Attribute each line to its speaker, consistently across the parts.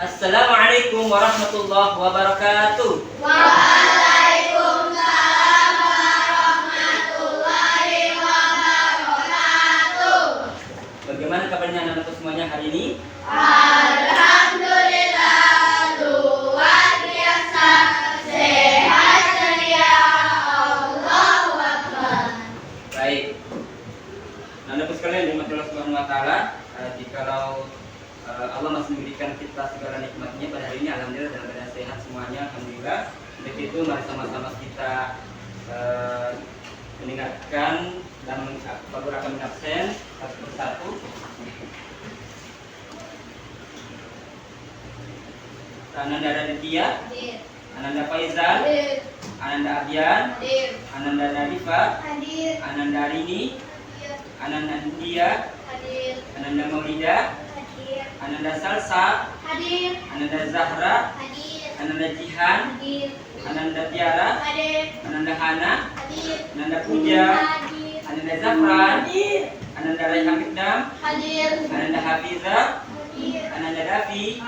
Speaker 1: Assalamualaikum warahmatullahi wabarakatuh.
Speaker 2: Waalaikumsalam warahmatullahi wabarakatuh.
Speaker 1: Bagaimana kabarnya anak-anakku semuanya hari ini?
Speaker 2: Alhamdulillah, luar biasa, sehat ceria, Allahu Akbar.
Speaker 1: Baik. Anak-anakku sekalian, dimaksud Allah Subhanahu wa taala, jikalau Allah masih memberikan kita segala nikmatnya pada hari ini, alhamdulillah dalam keadaan sehat semuanya, alhamdulillah. Untuk itu mari sama-sama kita mendengarkan dan beberapa absen satu persatu. Ananda Raditya, Ananda Faizal, Ananda Abdian, Ananda Nadifa, Ananda Arini, Ananda India, Ananda Maulida, Ananda Salsa, Ananda Zahra, Ananda Jihan, Ananda Tiara, Ananda Hana, Ananda Puja, Ananda Zafran, Ananda Raihan Mikdam, Ananda Hafiza, Ananda Davi,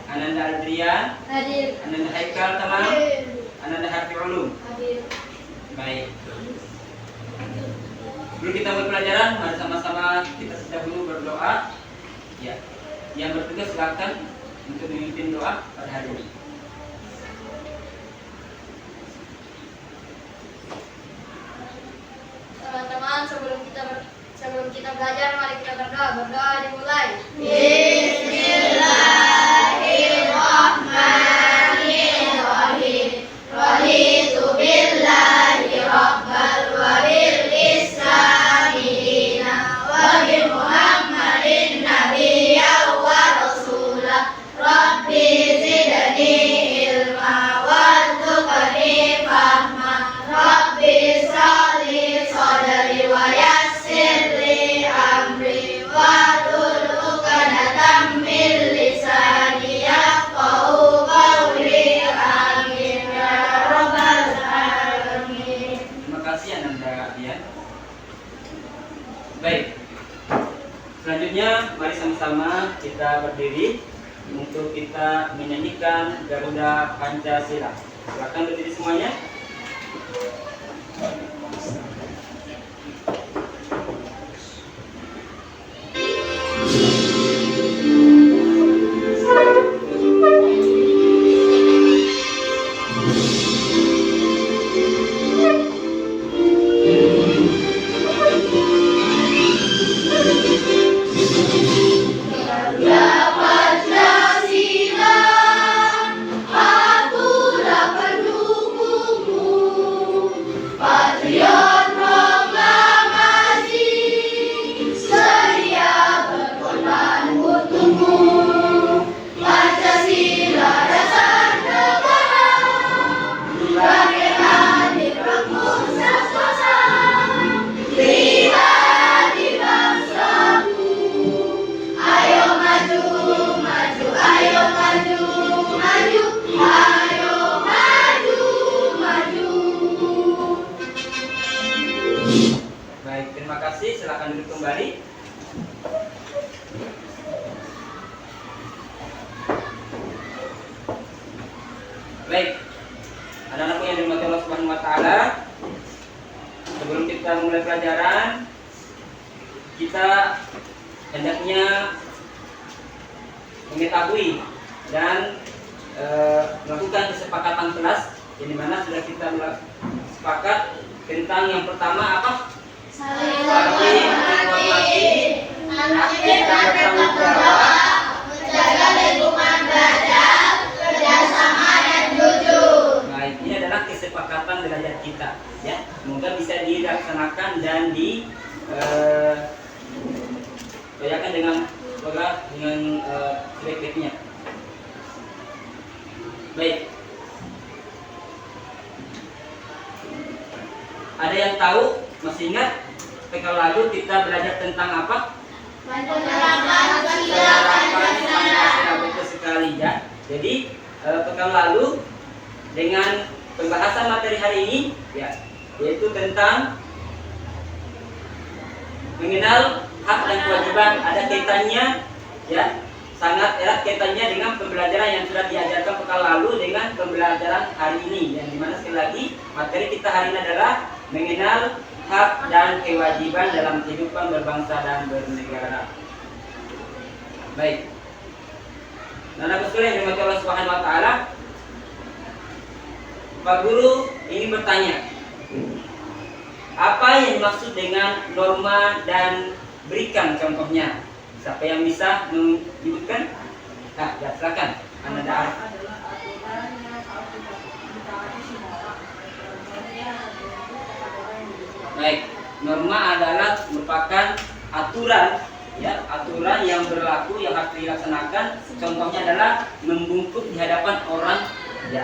Speaker 1: Ananda Adrian, Ananda Haikal Tamam, Ananda Hafi Ulum. Baik. Sebelum kita mulai pelajaran, mari sama-sama kita dahulu berdoa. Ya, yang bertugas silakan untuk memimpin doa pada hari ini.
Speaker 2: Teman-teman, sebelum kita belajar, mari kita berdoa. Berdoa dimulai. Bismillahirrahmanirrahim. Raditu billahi rabbal wa bil islami dina wa bi Muhammadin nabiyyan wa rasulah. Rabbi zidni ilma warzuqni fahma. Rabbi sholli sadri wa yassir li amri wahlul 'uqdatam min lisani yafqahu qawli. Amin ya rabbal alamin.
Speaker 1: Terima kasih Ananda Abdian. Baik. Selanjutnya mari sama-sama kita berdiri untuk kita menyanyikan Garuda Pancasila. Silakan berdiri semuanya.
Speaker 2: Ya Pancasila, akulah pendukungmu, patriot proklamasi, sedia berkorban untukmu. Pancasila dasar negara, bagaikan di rukun sastra, lihat di bangsaku. Ayo maju, maju, ayo maju, maju, ayo maju, maju.
Speaker 1: Baik, terima kasih. Silakan duduk kembali. Baik. Anak-anakku yang dirahmati Allah Subhanahu wa taala, sebelum kita mulai pelajaran, kita hendaknya mengetahui dan melakukan kesepakatan kelas, di mana sudah kita sepakat tentang yang pertama apa?
Speaker 2: Saling
Speaker 1: menghormati,
Speaker 2: aktif dan bertanggung jawab, menjaga lingkungan belajar, kerjasama dan jujur.
Speaker 1: Nah, ini adalah kesepakatan derajat kita, ya. Semoga bisa dilaksanakan dan dibayarkan dengan sebaik-baiknya. Baik. Ada yang tahu? Masih ingat? Pekan lalu kita belajar tentang apa?
Speaker 2: Penerapan
Speaker 1: Pancasila, betul sekali ya. Jadi pekan lalu dengan pembahasan materi hari ini, ya, yaitu tentang mengenal hak dan kewajiban, ada kaitannya, ya, sangat erat kaitannya dengan pembelajaran yang sudah diajarkan pekan lalu dengan pembelajaran hari ini, yang dimana sekali lagi materi kita hari ini adalah mengenal hak dan kewajiban dalam kehidupan berbangsa dan bernegara. Baik. Nah, Bapak sekalian yang dirahmati Allah Subhanahu wa taala, Pak Guru ingin bertanya, apa yang dimaksud dengan norma dan berikan contohnya? Siapa yang bisa menyebutkan? Nah, ya silakan. Anda dah. Baik, norma adalah merupakan aturan, ya, aturan yang berlaku yang harus dilaksanakan. Contohnya adalah membungkuk di hadapan orang, ya,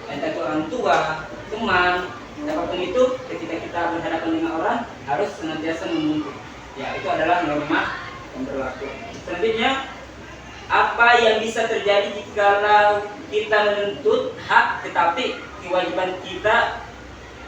Speaker 1: entah itu orang tua, teman, apapun itu, ketika kita berhadapan dengan orang harus senantiasa membungkuk. Ya, itu adalah norma yang berlaku. Selanjutnya, apa yang bisa terjadi jika kita menuntut hak tetapi kewajiban kita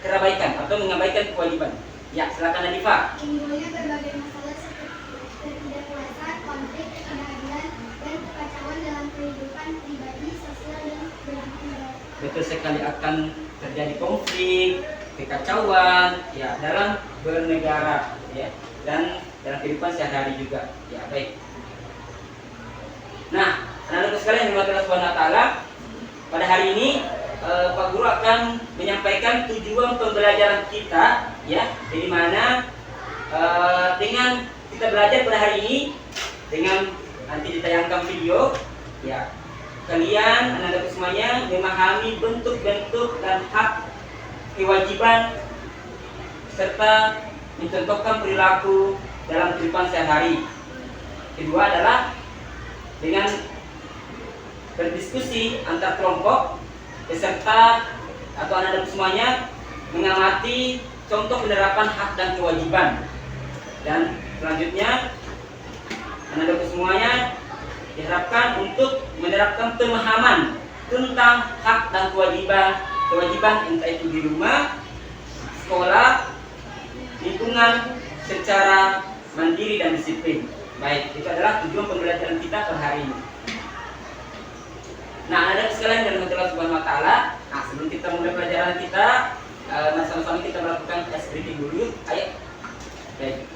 Speaker 1: terabaikan atau mengabaikan kewajiban? Ya, silakan Nadifah.
Speaker 3: Timbulnya berbagai masalah seperti ketidakpuasan, konflik, ketidakadilan, dan kekacauan dalam kehidupan pribadi, sosial, dan bernegara.
Speaker 1: Betul sekali, akan terjadi konflik, kekacauan, ya, dalam bernegara, ya, dan dalam kehidupan sehari-hari juga. Ya, baik. Nah, anak-anak sekalian yang dirahmati Allah Subhanahu wa taala, pada hari ini Pak Guru akan menyampaikan tujuan pembelajaran kita, ya, di mana dengan kita belajar pada hari ini dengan nanti ditayangkan video, ya, kalian anak-anak semuanya memahami bentuk-bentuk dan hak, kewajiban serta mencontohkan perilaku dalam kehidupan sehari-hari. Kedua adalah dengan berdiskusi antar kelompok peserta atau anak-anak semuanya mengamati contoh penerapan hak dan kewajiban. Dan selanjutnya anak-anak semuanya diharapkan untuk menerapkan pemahaman tentang hak dan kewajiban entah itu di rumah, sekolah, lingkungan secara mandiri dan disiplin. Baik, itu adalah tujuan pembelajaran kita per hari ini. Nah, anak-anak sekalian yang dirahmati Allah Subhanahu wa taala, nah, sebelum kita mulai pelajaran kita, sama-sama kita melakukan tes reading dulu. Ayo. Baik.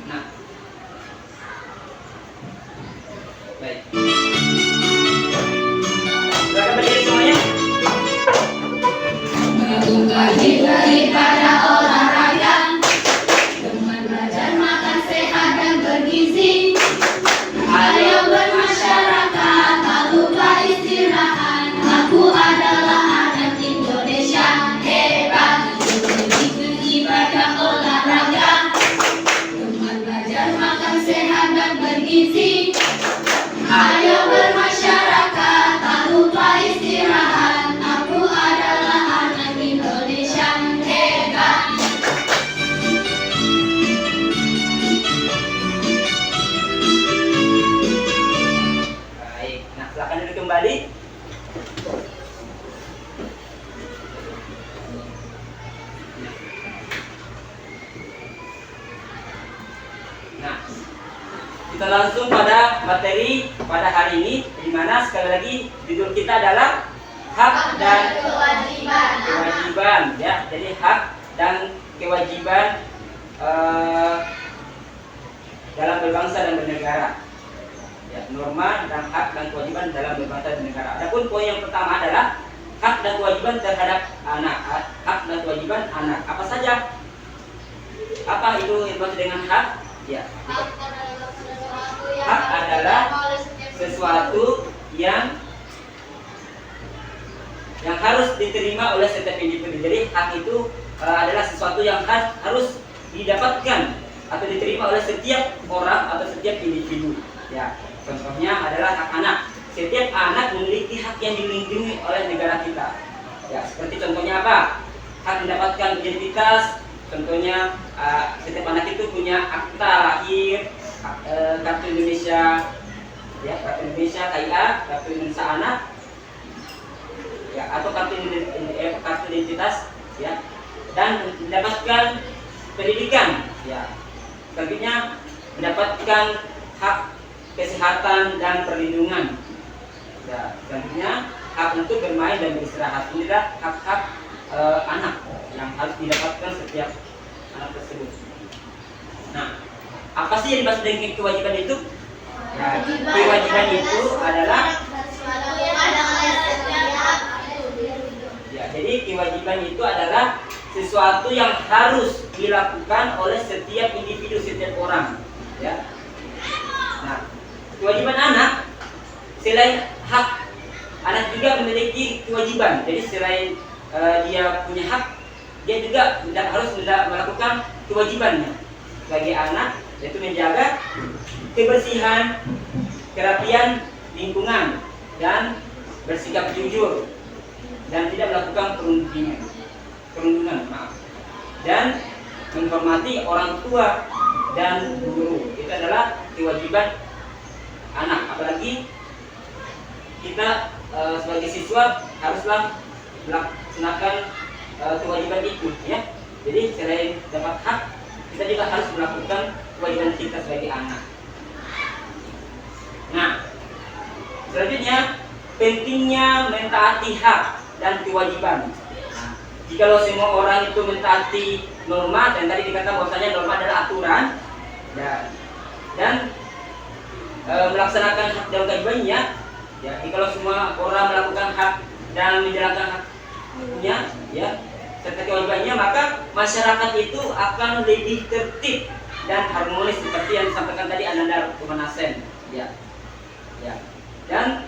Speaker 1: Nah. Baik. Silakan berdiri semuanya.
Speaker 3: Pagi daripada olahraga, dengan belajar makan sehat dan bergizi. Ayo bermasyarakat, tak lupa istirahat. Aku adalah anak Indonesia hebat. Beribadah olahraga, dengan belajar makan sehat dan bergizi. Ayo bermasyarakat, tak lupa istirahat. Aku adalah anak Indonesia hebat.
Speaker 1: Baik. Nah, silakan duduk kembali. Nah, kita langsung pada materi pada hari ini, di mana sekali lagi judul kita adalah hak dan kewajiban, ya. Jadi hak dan kewajiban dalam berbangsa dan bernegara. Ya, norma dan hak dan kewajiban dalam berbangsa dan bernegara. Adapun poin yang pertama adalah hak dan kewajiban terhadap anak. Hak dan kewajiban anak. Apa saja? Apa itu yang dimaksud dengan hak? Ya. Hak adalah sesuatu yang harus diterima oleh setiap individu. Jadi hak itu adalah sesuatu yang harus didapatkan atau diterima oleh setiap orang atau setiap individu. Ya, contohnya adalah hak anak. Setiap anak memiliki hak yang dilindungi oleh negara kita. Ya, seperti contohnya apa? Hak mendapatkan identitas. Contohnya setiap anak itu punya akta lahir, kartu Indonesia ya, kartu Indonesia KIA, kartu Indonesia Anak, ya, atau kartu identitas, ya, dan mendapatkan pendidikan, ya, selanjutnya mendapatkan hak kesehatan dan perlindungan, ya, selanjutnya hak untuk bermain dan beristirahat. Inilah hak-hak anak yang harus didapatkan setiap anak tersebut. Nah, apa sih yang dimaksud dengan kewajiban itu? Ya, kewajiban itu adalah ya, jadi kewajiban itu adalah sesuatu yang harus dilakukan oleh setiap individu, setiap orang, ya. Nah, kewajiban anak selain hak, anak juga memiliki kewajiban. Jadi selain dia punya hak, dia juga harus melakukan kewajibannya sebagai anak, yaitu menjaga kebersihan, kerapian lingkungan, dan bersikap jujur dan tidak melakukan perundungan, dan menghormati orang tua dan guru. Itu adalah kewajiban anak. Apalagi kita sebagai siswa haruslah melaksanakan kewajiban itu, ya. Jadi selain dapat hak, kita juga harus melakukan kewajiban kita sebagai anak. Nah, selanjutnya pentingnya mentaati hak dan kewajiban. Nah, jikalau semua orang itu mentaati norma, dan tadi dikatakan bahwasanya norma adalah aturan, dan melaksanakan hak dan kewajibannya, ya, jikalau semua orang melakukan hak dan menjalankan haknya, ya, serta kewajibannya, maka masyarakat itu akan lebih tertib dan harmonis seperti yang disampaikan tadi Ananda Kumanasen, ya, ya. Dan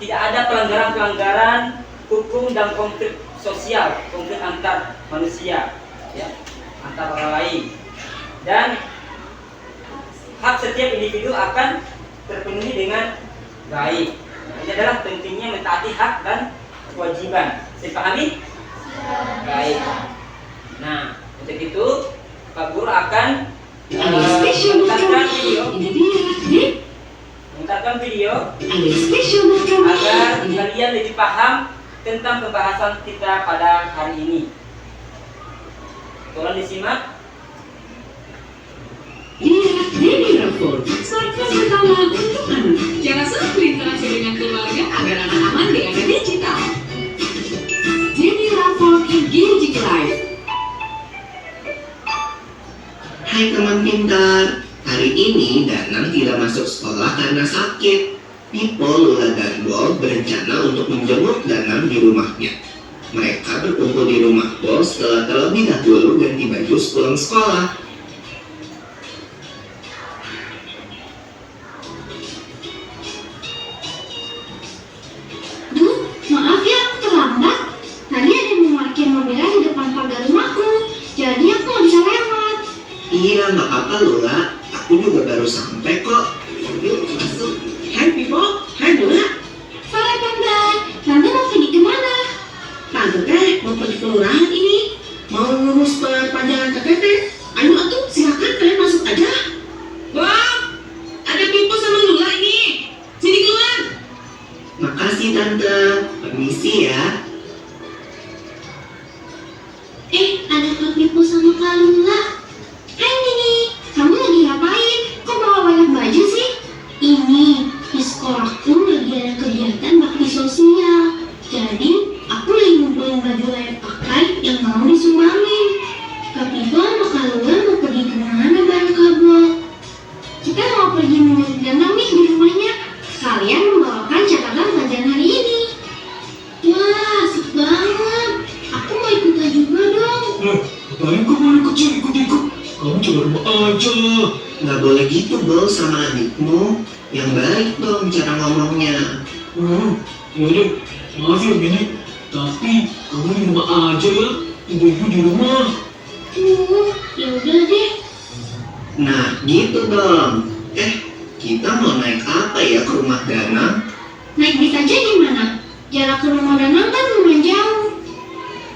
Speaker 1: tidak ada pelanggaran-pelanggaran hukum dan konflik sosial, konflik antar manusia, ya, antar orang lain, dan hak setiap individu akan terpenuhi dengan baik. Nah, ini adalah pentingnya mentaati hak dan kewajiban. Saya pahami? Baik. Nah, untuk itu Pak Guru akan memutarkan video agar kalian lebih paham tentang pembahasan kita pada hari ini. Tolong disimak.
Speaker 4: Lihat Demi Rapor, smartphone pertama untuk anak. Cara senang berinteraksi dengan keluarga agar anak aman di era digital. Demi Rapor Engaging Life.
Speaker 5: Hai teman pintar, hari ini Danang tidak masuk sekolah karena sakit. Pipo, Lula, dan Bob berencana untuk menjenguk Danang di rumahnya. Mereka berkumpul di rumah Bob setelah terlebih dahulu ganti baju pulang sekolah.
Speaker 3: Maaf ya, aku terlambat. Tadi ada yang memarkir mobilnya di depan pagar rumahku, jadi aku nggak bisa lewat.
Speaker 5: Iya, nggak apa Lula. Aku juga baru sampai kok. Yuk, masuk. Hai Pipo, hai Lula.
Speaker 3: Sore Tante, Tante mau pergi kemana?
Speaker 5: Tante teh mau pergi kelurahan ini. Mau ngurus perpanjangan KTP. Ayo atuh, silakan kalian masuk aja.
Speaker 4: Bob, ada Pipo sama Lula ini. Sini keluar.
Speaker 5: Makasih Tante. Permisi ya.
Speaker 3: Ada Kak Pipo sama Kak Lula. Hai Nini, kamu lagi ngapain? Kok bawa banyak baju sih? Ini, di sekolahku lagi ada kegiatan bakti sosial. Jadi, aku lagi ngumpulin baju layak pakai yang mau disumbangin. Kak Pipo sama Kak Lula mau pergi kemana bareng Kak Bob? Kita mau pergi menyuruh Danang nih di rumahnya. Kalian membawakan catatan pelajaran hari ini. Wah, asik banget. Aku mau ikutan juga dong.
Speaker 6: Ngapain kamu boleh kecil ikut-ikut? Kamu coba rumah aja.
Speaker 5: Nggak boleh gitu Bol sama adikmu. Yang baik dong cara ngomongnya.
Speaker 6: Yaudah, maaf ya Bini. Tapi kamu di rumah aja ya. Ibu-ibu di rumah.
Speaker 3: Ya udah deh.
Speaker 5: Nah gitu dong. Kita mau naik apa ya ke rumah Danang?
Speaker 3: Naik bis aja gimana? Jarak ke rumah Danang kan lumayan jauh.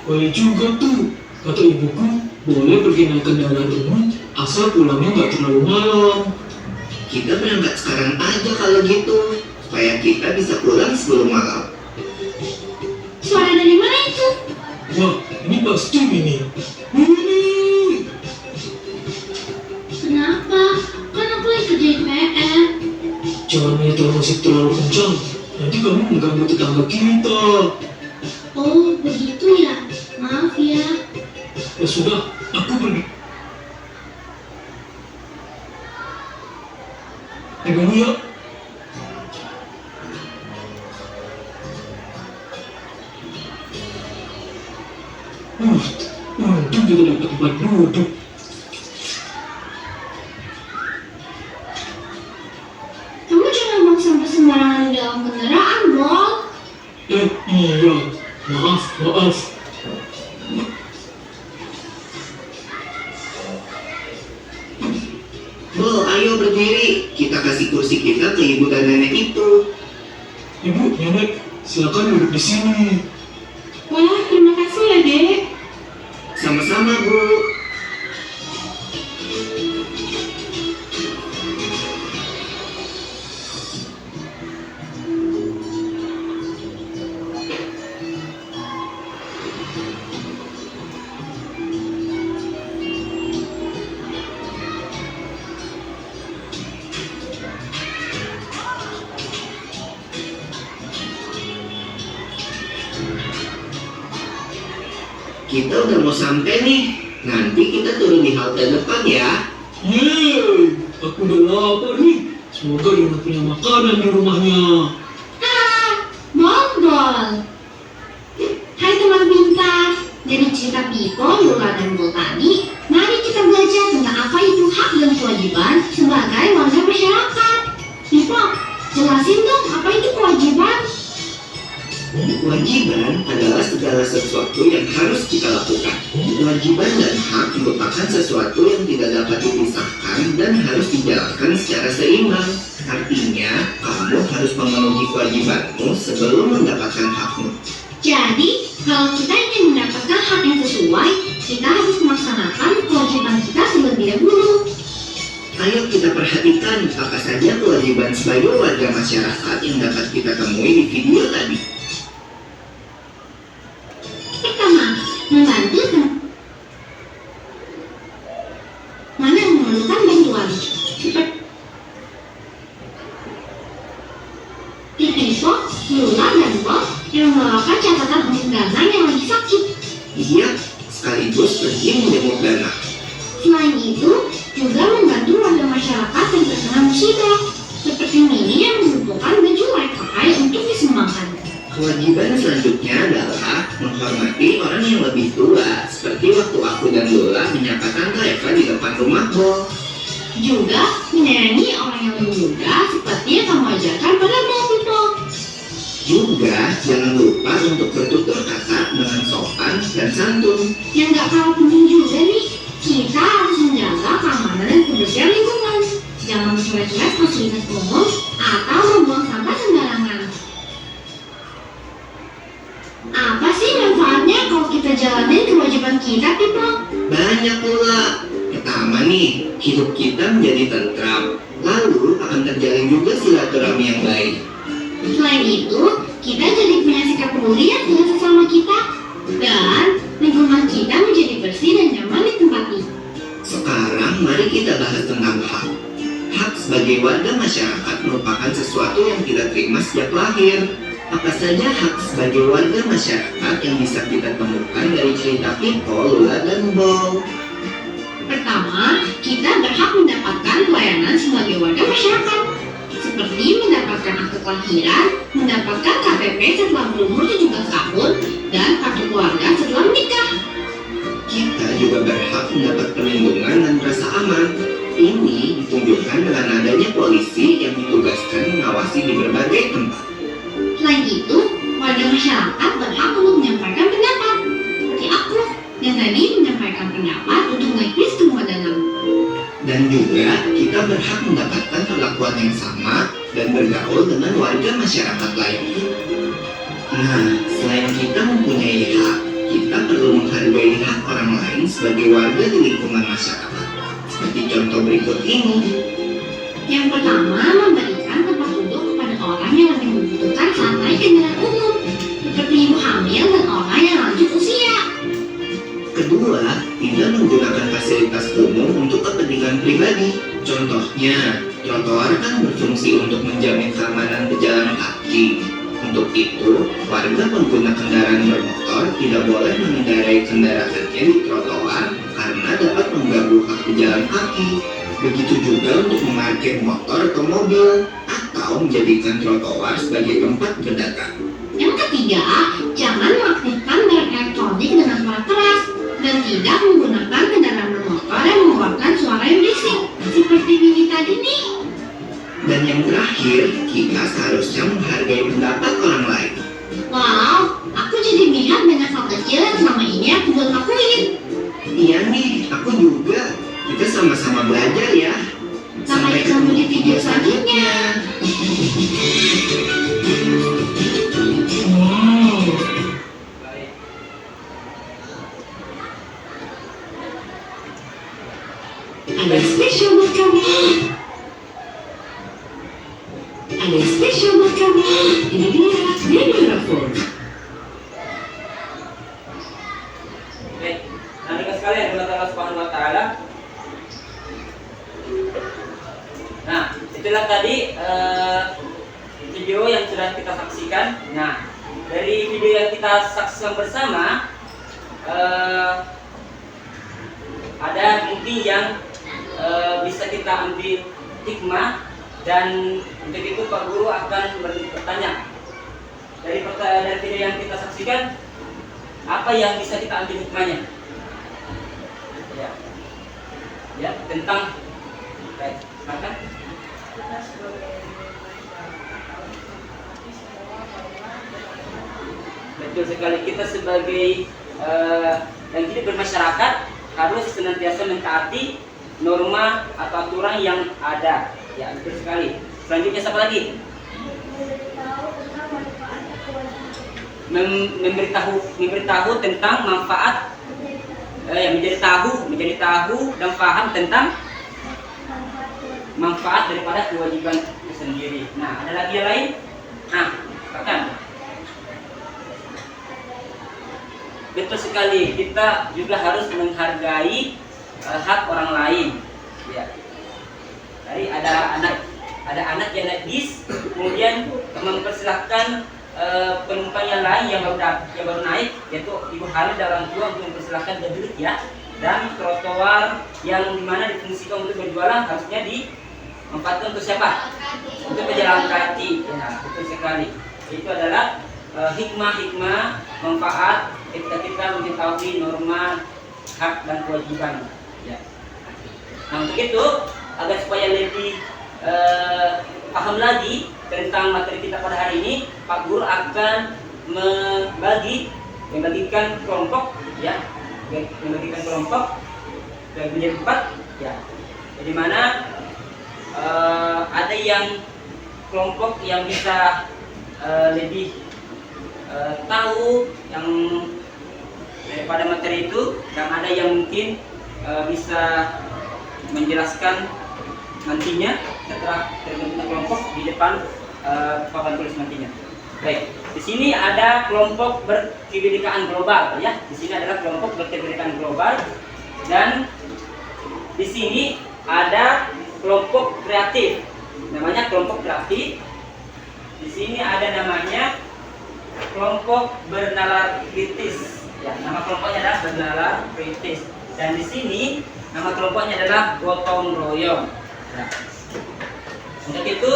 Speaker 6: Boleh juga tuh. Kata ibuku, boleh pergi naik kendaraan umum asal pulangnya nggak terlalu malam.
Speaker 5: Kita berangkat sekarang aja kalau gitu, supaya kita bisa pulang sebelum malam.
Speaker 3: Suara dari mana itu?
Speaker 6: Wah, ini pasti Winnie. Winnie!
Speaker 3: Kenapa? Kan aku lagi kerjain PR.
Speaker 6: Jangan nyetel musik terlalu kencang. Nanti kamu mengganggu tetangga kita.
Speaker 3: Oh, begitu ya? Maaf ya.
Speaker 6: Ya sudah, aku pergi. Dulu ya. Untung kita dapat tempat duduk.
Speaker 3: Kamu jangan buang sampah sembarangan di dalam kendaraan, Bol.
Speaker 6: Iya. Maaf.
Speaker 5: Bol, ayo berdiri. Kita kasih kursi kita ke ibu dan nenek itu.
Speaker 6: Ibu, nenek, silakan duduk di sini.
Speaker 3: Wah, terima kasih ya, Dek.
Speaker 5: Sama-sama, Bu. Kita udah mau sampai nih. Nanti kita turun di halte depan ya.
Speaker 6: Yeay, aku udah lapar nih. Semoga Yuna punya makanan di rumahnya.
Speaker 3: Bol. Hai teman pintar. Dari cerita Pipo, Lula, dan Bol tadi, mari kita belajar tentang apa itu hak dan kewajiban sebagai warga masyarakat. Pipo, jelasin dong apa itu kewajiban.
Speaker 5: Kewajiban adalah segala sesuatu yang harus kita lakukan. Kewajiban dan hak merupakan sesuatu yang tidak dapat dipisahkan dan harus dijalankan secara seimbang. Artinya, kamu harus memenuhi kewajibanmu sebelum mendapatkan hakmu.
Speaker 3: Jadi, kalau kita ingin mendapatkan hak yang sesuai, kita harus melaksanakan kewajiban kita terlebih dahulu.
Speaker 5: Ayo kita perhatikan apa saja kewajiban sebagai warga masyarakat yang dapat kita temui di video tadi.
Speaker 3: Pertama, membantu mana yang memerlukan bantuan. Pipo, Lula, dan Bol yang membawakan catatan untuk Dana yang lagi sakit.
Speaker 5: Iya, sekaligus pergi menjenguk Dana.
Speaker 3: Selain itu, juga membantu warga masyarakat yang terkena musibah, seperti Mini yang membutuhkan baju layak pakai untuk disumbangkan.
Speaker 5: Kewajiban selanjutnya adalah menghormati orang yang lebih tua, seperti waktu aku dan Lola menyapa Tante Eva di depan rumah Bol.
Speaker 3: Juga menyayangi orang yang lebih muda, seperti yang kamu ajarkan pada Bol, Pipo.
Speaker 5: Juga jangan lupa untuk bertutur kata dengan sopan dan santun.
Speaker 3: Yang gak kalah penting juga nih, kita harus menjaga keamanan dan kebersihan lingkungan. Jangan mencoret-coret fasilitas umum atau membuang sampah sembarangan. Apa sih manfaatnya kalau kita jalanin kewajiban kita, Pipo?
Speaker 5: Banyak pula. Pertama nih, hidup kita menjadi tentram. Lalu akan terjalin juga silaturahmi yang baik.
Speaker 3: Selain itu, kita jadi punya sikap peduli yang dengan sesama kita. Dan lingkungan kita menjadi bersih dan nyaman ditempati.
Speaker 5: Sekarang mari kita bahas tentang hak. Hak sebagai warga masyarakat merupakan sesuatu yang kita terima sejak lahir. Apa saja hak sebagai warga masyarakat yang bisa kita temukan dari cerita Pipo, Lula, dan Bol?
Speaker 3: Pertama, kita berhak mendapatkan pelayanan sebagai warga masyarakat, seperti mendapatkan akte kelahiran, mendapatkan KTP setelah berumur 17 tahun, dan kartu keluarga setelah menikah.
Speaker 5: Kita juga berhak mendapat perlindungan dan rasa aman. Ini ditunjukkan dengan adanya polisi yang ditugaskan mengawasi di berbagai tempat.
Speaker 3: Selain itu, warga masyarakat berhak untuk menyampaikan pendapat, seperti aku yang tadi menyampaikan pendapat untuk nge-quiz semua dalam.
Speaker 5: Dan juga kita berhak mendapatkan perlakuan yang sama dan bergaul dengan warga masyarakat lain. Nah, selain kita mempunyai hak, kita perlu menghargai hak orang lain sebagai warga di lingkungan masyarakat. Seperti contoh berikut ini.
Speaker 3: Yang pertama, memberikan tempat duduk kepada orang yang lebih membutuhkan saat naik kendaraan umum, seperti ibu hamil dan orang yang lanjut usia.
Speaker 5: Kedua, tidak menggunakan fasilitas umum untuk kepentingan pribadi. Contohnya, trotoar kan berfungsi untuk menjamin keamanan pejalan kaki. Untuk itu, warga pengguna kendaraan bermotor tidak boleh mengendarai kendaraannya di trotoar karena dapat mengganggu hak pejalan kaki. Begitu juga untuk memarkir motor atau mobil atau menjadikan trotoar sebagai tempat berdagang.
Speaker 3: Yang ketiga, jangan mengaktifkan merek elektronik dengan suara keras dan tidak menggunakan kendaraan bermotor yang mengeluarkan suara yang berisik, seperti Mini tadi nih.
Speaker 5: Dan yang terakhir, kita seharusnya menghargai pendapat orang lain.
Speaker 3: Wow, aku jadi melihat banyak hal kecil yang selama ini aku belum lakuin.
Speaker 5: Iya nih, aku juga. Kita sama-sama belajar ya.
Speaker 3: Sampai ketemu di video selanjutnya.
Speaker 6: Wow.
Speaker 1: Baik.
Speaker 4: Ada spesial buat kamu. Ada spesial buat kamu. Ini dia Daily Report.
Speaker 1: Baik, rekan sekalian, Allah Subhanahu wa taala. Nah, itulah tadi video yang sudah kita saksikan. Nah, dari video yang kita saksikan bersama ada mungkin yang bisa kita ambil hikmah, dan untuk itu Pak Guru akan bertanya dari video yang kita saksikan, apa yang bisa kita ambil hikmahnya? Ya, tentang baik, silakan.
Speaker 2: Kita sebagai manusia tahu tapi semua bagaimana
Speaker 1: Betul sekali, kita sebagai yang hidup bermasyarakat harus senantiasa mentaati norma atau aturan yang ada. Ya, betul sekali. Selanjutnya siapa lagi?
Speaker 2: memberitahu tentang manfaat kewajiban.
Speaker 1: Memberitahu tentang manfaat, menjadi tahu dan paham tentang manfaat daripada kewajiban itu sendiri. Nah, ada lagi yang lain? Nah, silakan. Betul sekali, kita juga harus menghargai hak orang lain. Ya. Jadi ada anak yang naik bis, kemudian mempersilahkan penumpang yang lain yang baru naik, yaitu ibu hamil dan orang tua, untuk mempersilahkan duduk ya. Dan trotoar yang dimana difungsikan untuk berjualan harusnya dimanfaatkan untuk siapa? Untuk pejalan kaki. Ya, betul sekali. Itu adalah hikmah-hikmah manfaat ketika kita mengetahui norma hak dan kewajiban. Ya. Nah, untuk itu agar supaya lebih paham lagi tentang materi kita pada hari ini, Pak Guru akan membagikan kelompok, ya, membagikan kelompok menjadi 4, ya. Jadi mana ada yang kelompok yang bisa lebih tahu yang daripada materi itu, dan ada yang mungkin bisa menjelaskan nantinya setelah terbentuknya kelompok di depan papan tulis nantinya. Baik, di sini ada kelompok berkebinekaan global, ya. Di sini adalah kelompok berkebinekaan global, dan di sini ada kelompok kreatif, namanya kelompok kreatif. Di sini ada namanya kelompok bernalar kritis, ya. Nama kelompoknya adalah bernalar kritis, dan di sini nama kelompoknya adalah gotong royong. Nah, untuk itu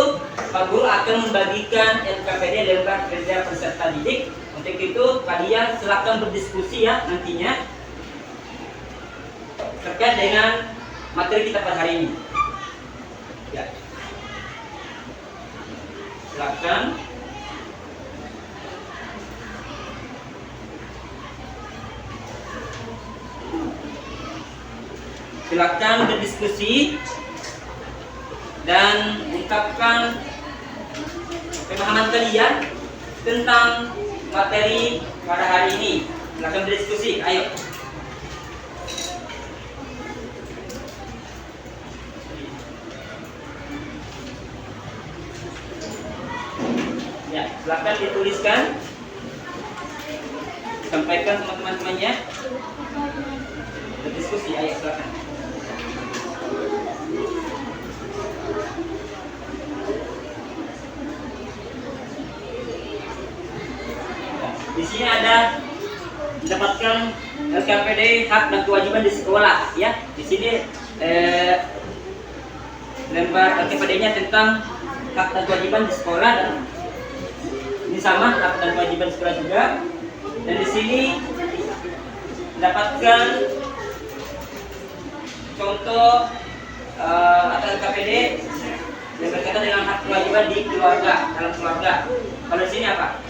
Speaker 1: Pak Guru akan membagikan LKPD, lembar kerja peserta didik. Untuk itu kalian silakan berdiskusi ya nantinya terkait dengan materi kita pada hari ini. Ya, silakan. Silakan berdiskusi dan ungkapkan pemahaman kalian tentang materi pada hari ini. Silakan berdiskusi, ayo. Silakan dituliskan, sampaikan sama teman-temannya, berdiskusi. Ayo silakan. Di sini ada mendapatkan LKPD hak dan kewajiban di sekolah, ya. Di sini lembar LKPD-nya tentang hak dan kewajiban di sekolah, dan ini sama hak dan kewajiban sekolah juga. Dan di sini mendapatkan contoh atau LKPD yang berkaitan dengan hak kewajiban di keluarga, dalam keluarga. Kalau di sini apa?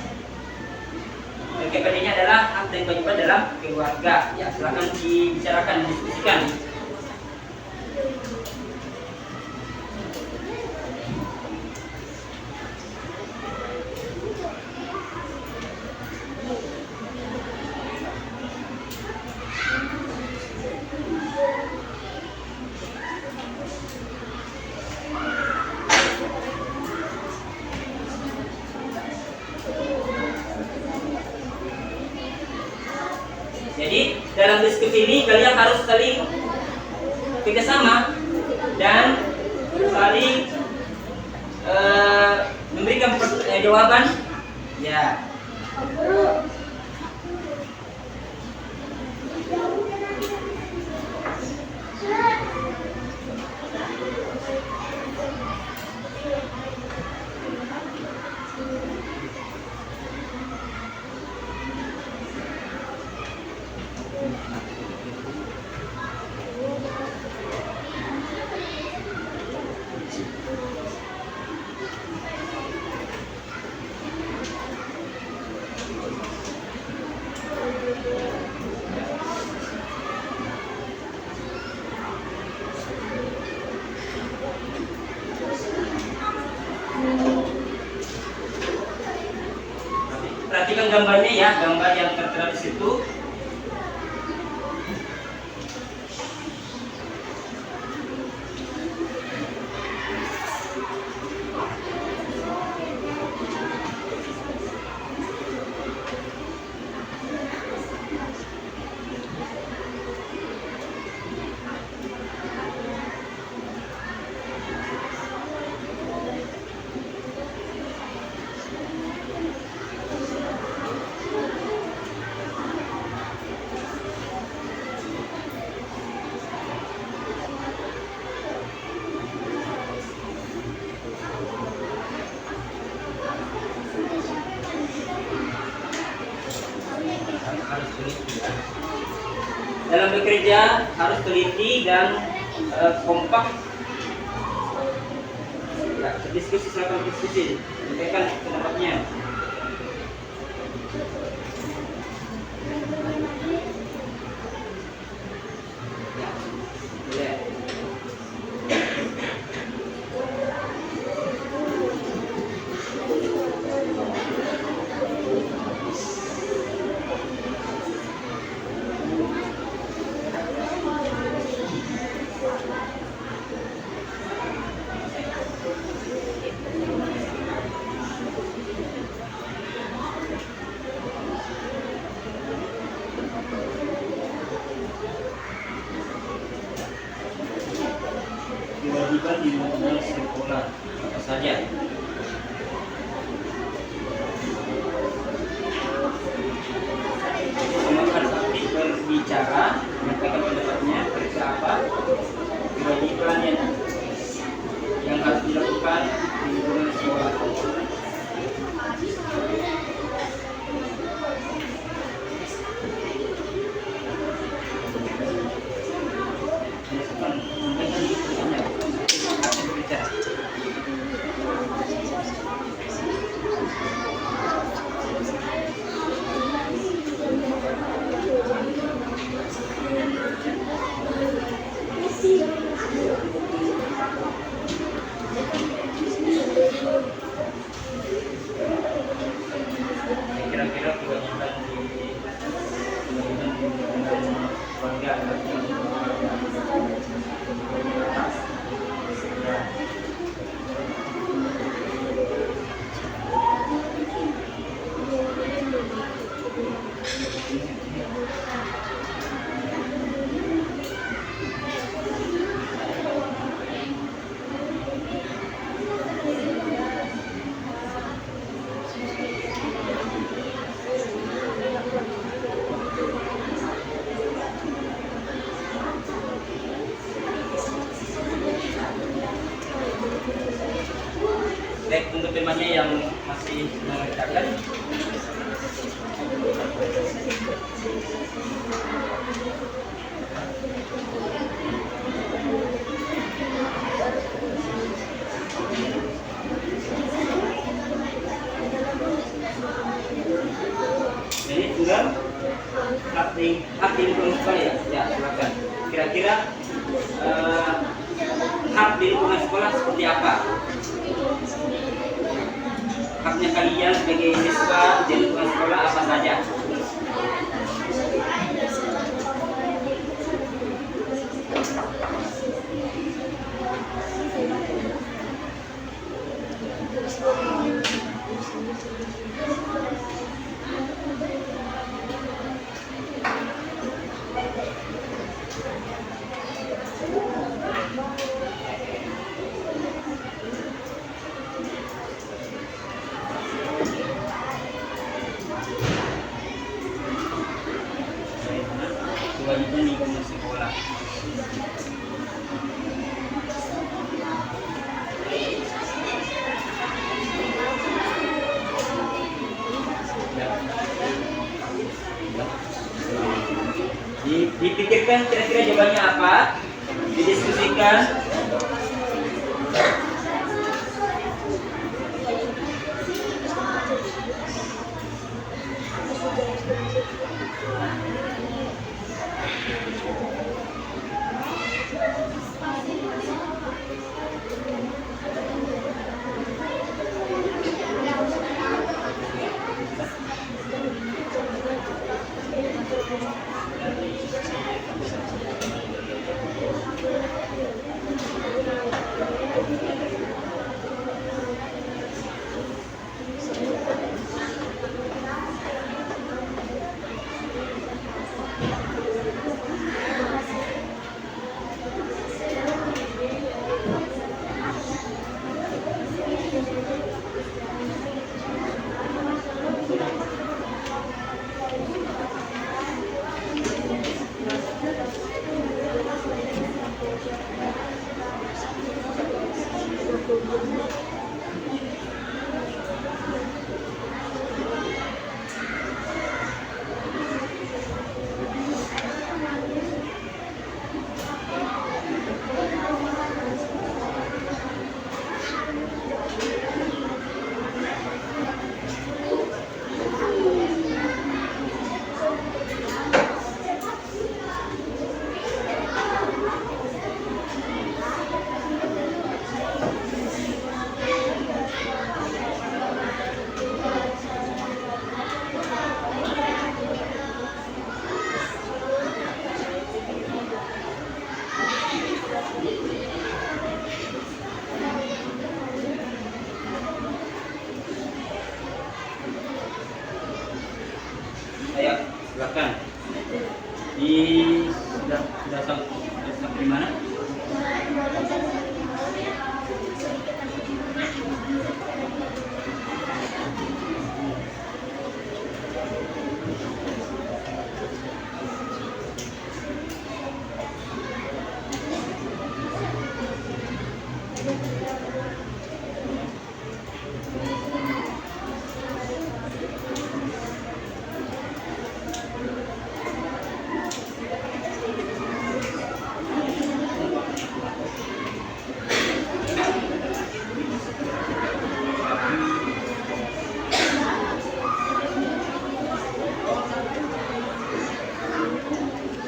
Speaker 1: LKPD-nya adalah hak dan kewajiban dalam keluarga. Ya, silakan dibicarakan, didiskusikan. Jadi dalam diskusi ini kalian harus saling kerjasama dan saling memberikan jawaban. Ya. Perhatikan gambarnya ya, gambar yang tertera di situ. Dalam bekerja harus teliti dan kompak. Ya, diskusi, silakan diskusi, sampaikan pendapatnya. Ya, boleh. Kewajiban di lingkungan sekolah apa saja? Semua harus aktif berbicara, menyampaikan pendapatnya, kira apa kewajiban yang harus dilakukan di lingkungan sekolah. yang masih mengerjakan. Jadi tinggal hak di lingkungan sekolah ya. Ya, silakan. Kira-kira hak di lingkungan sekolah seperti apa? Haknya kalian sebagai siswa di lingkungan sekolah apa saja? Kewajiban lingkungan sekolah. Dipikirkan kira-kira jawabannya apa, didiskusikan. Ayo, silakan. Sudah sampai di mana?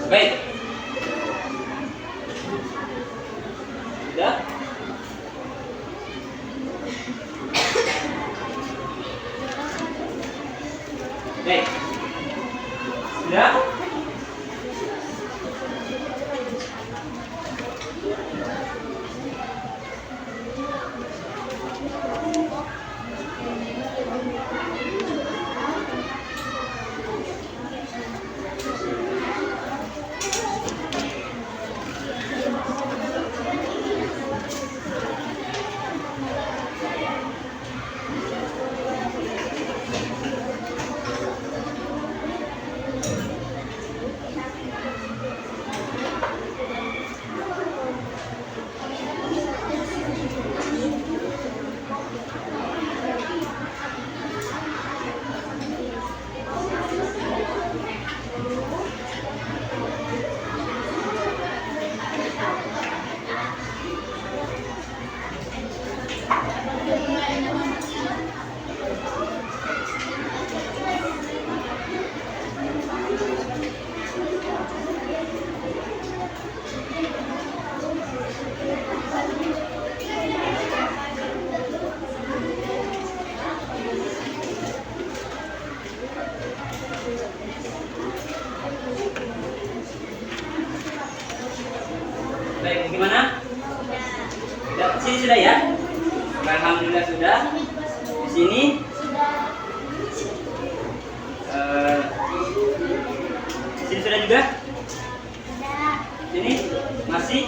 Speaker 1: Baik. Sudah? Sini sudah ya? Alhamdulillah sudah. Di sini sini sudah juga? Sini masih?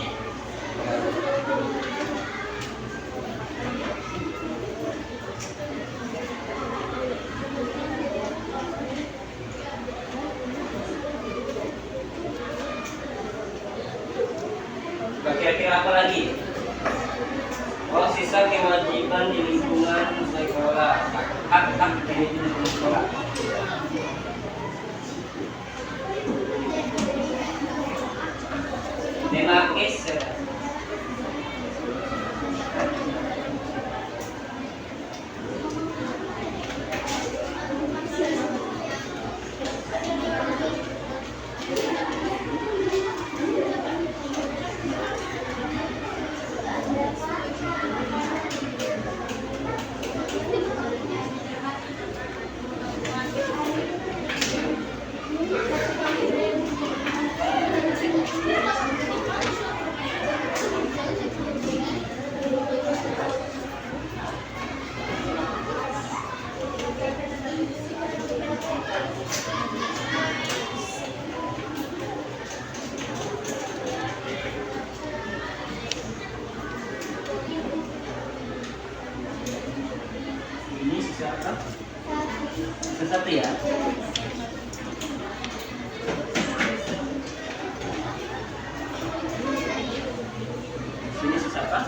Speaker 1: Kira-kira apa lagi? Oh, sisa kewajiban di lingkungan sekolah. Hak-hak di lingkungan sekolah. Nemakis. Ini sisa apa? Satu ya. Sini sisa apa?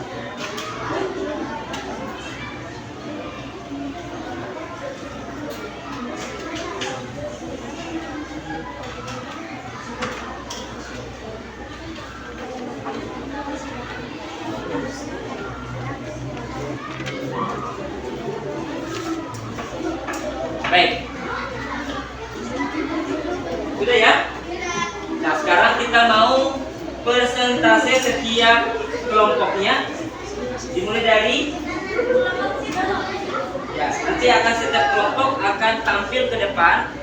Speaker 1: Baik. Sudah ya? Nah, sekarang kita mau persentase setiap kelompoknya. Dimulai dari ya, nanti akan setiap kelompok akan tampil ke depan.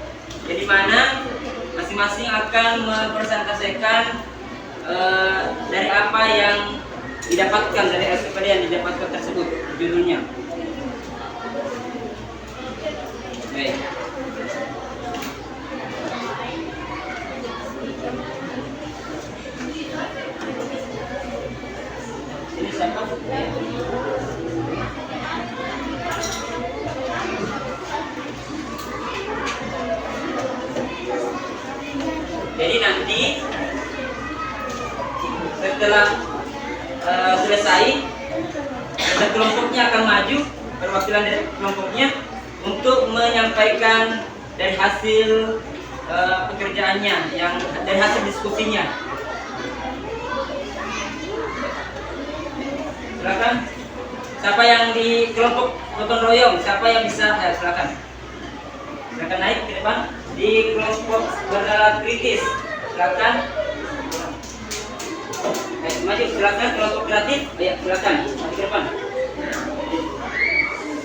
Speaker 1: Jadi mana masing-masing akan mempresentasikan dari apa yang didapatkan dari SPD yang didapatkan tersebut judulnya. Baik. Ini siapa? Jadi nanti setelah selesai, kelompoknya akan maju, perwakilan dari kelompoknya untuk menyampaikan dari hasil pekerjaannya, yang dari hasil diskusinya. Silakan. Siapa yang di kelompok gotong royong? Siapa yang bisa? Silakan. Silakan naik ke depan. Di kelompok bernalar kritis, silakan. Maju, silakan. Kelompok kreatif, ya silakan. Maju ke depan.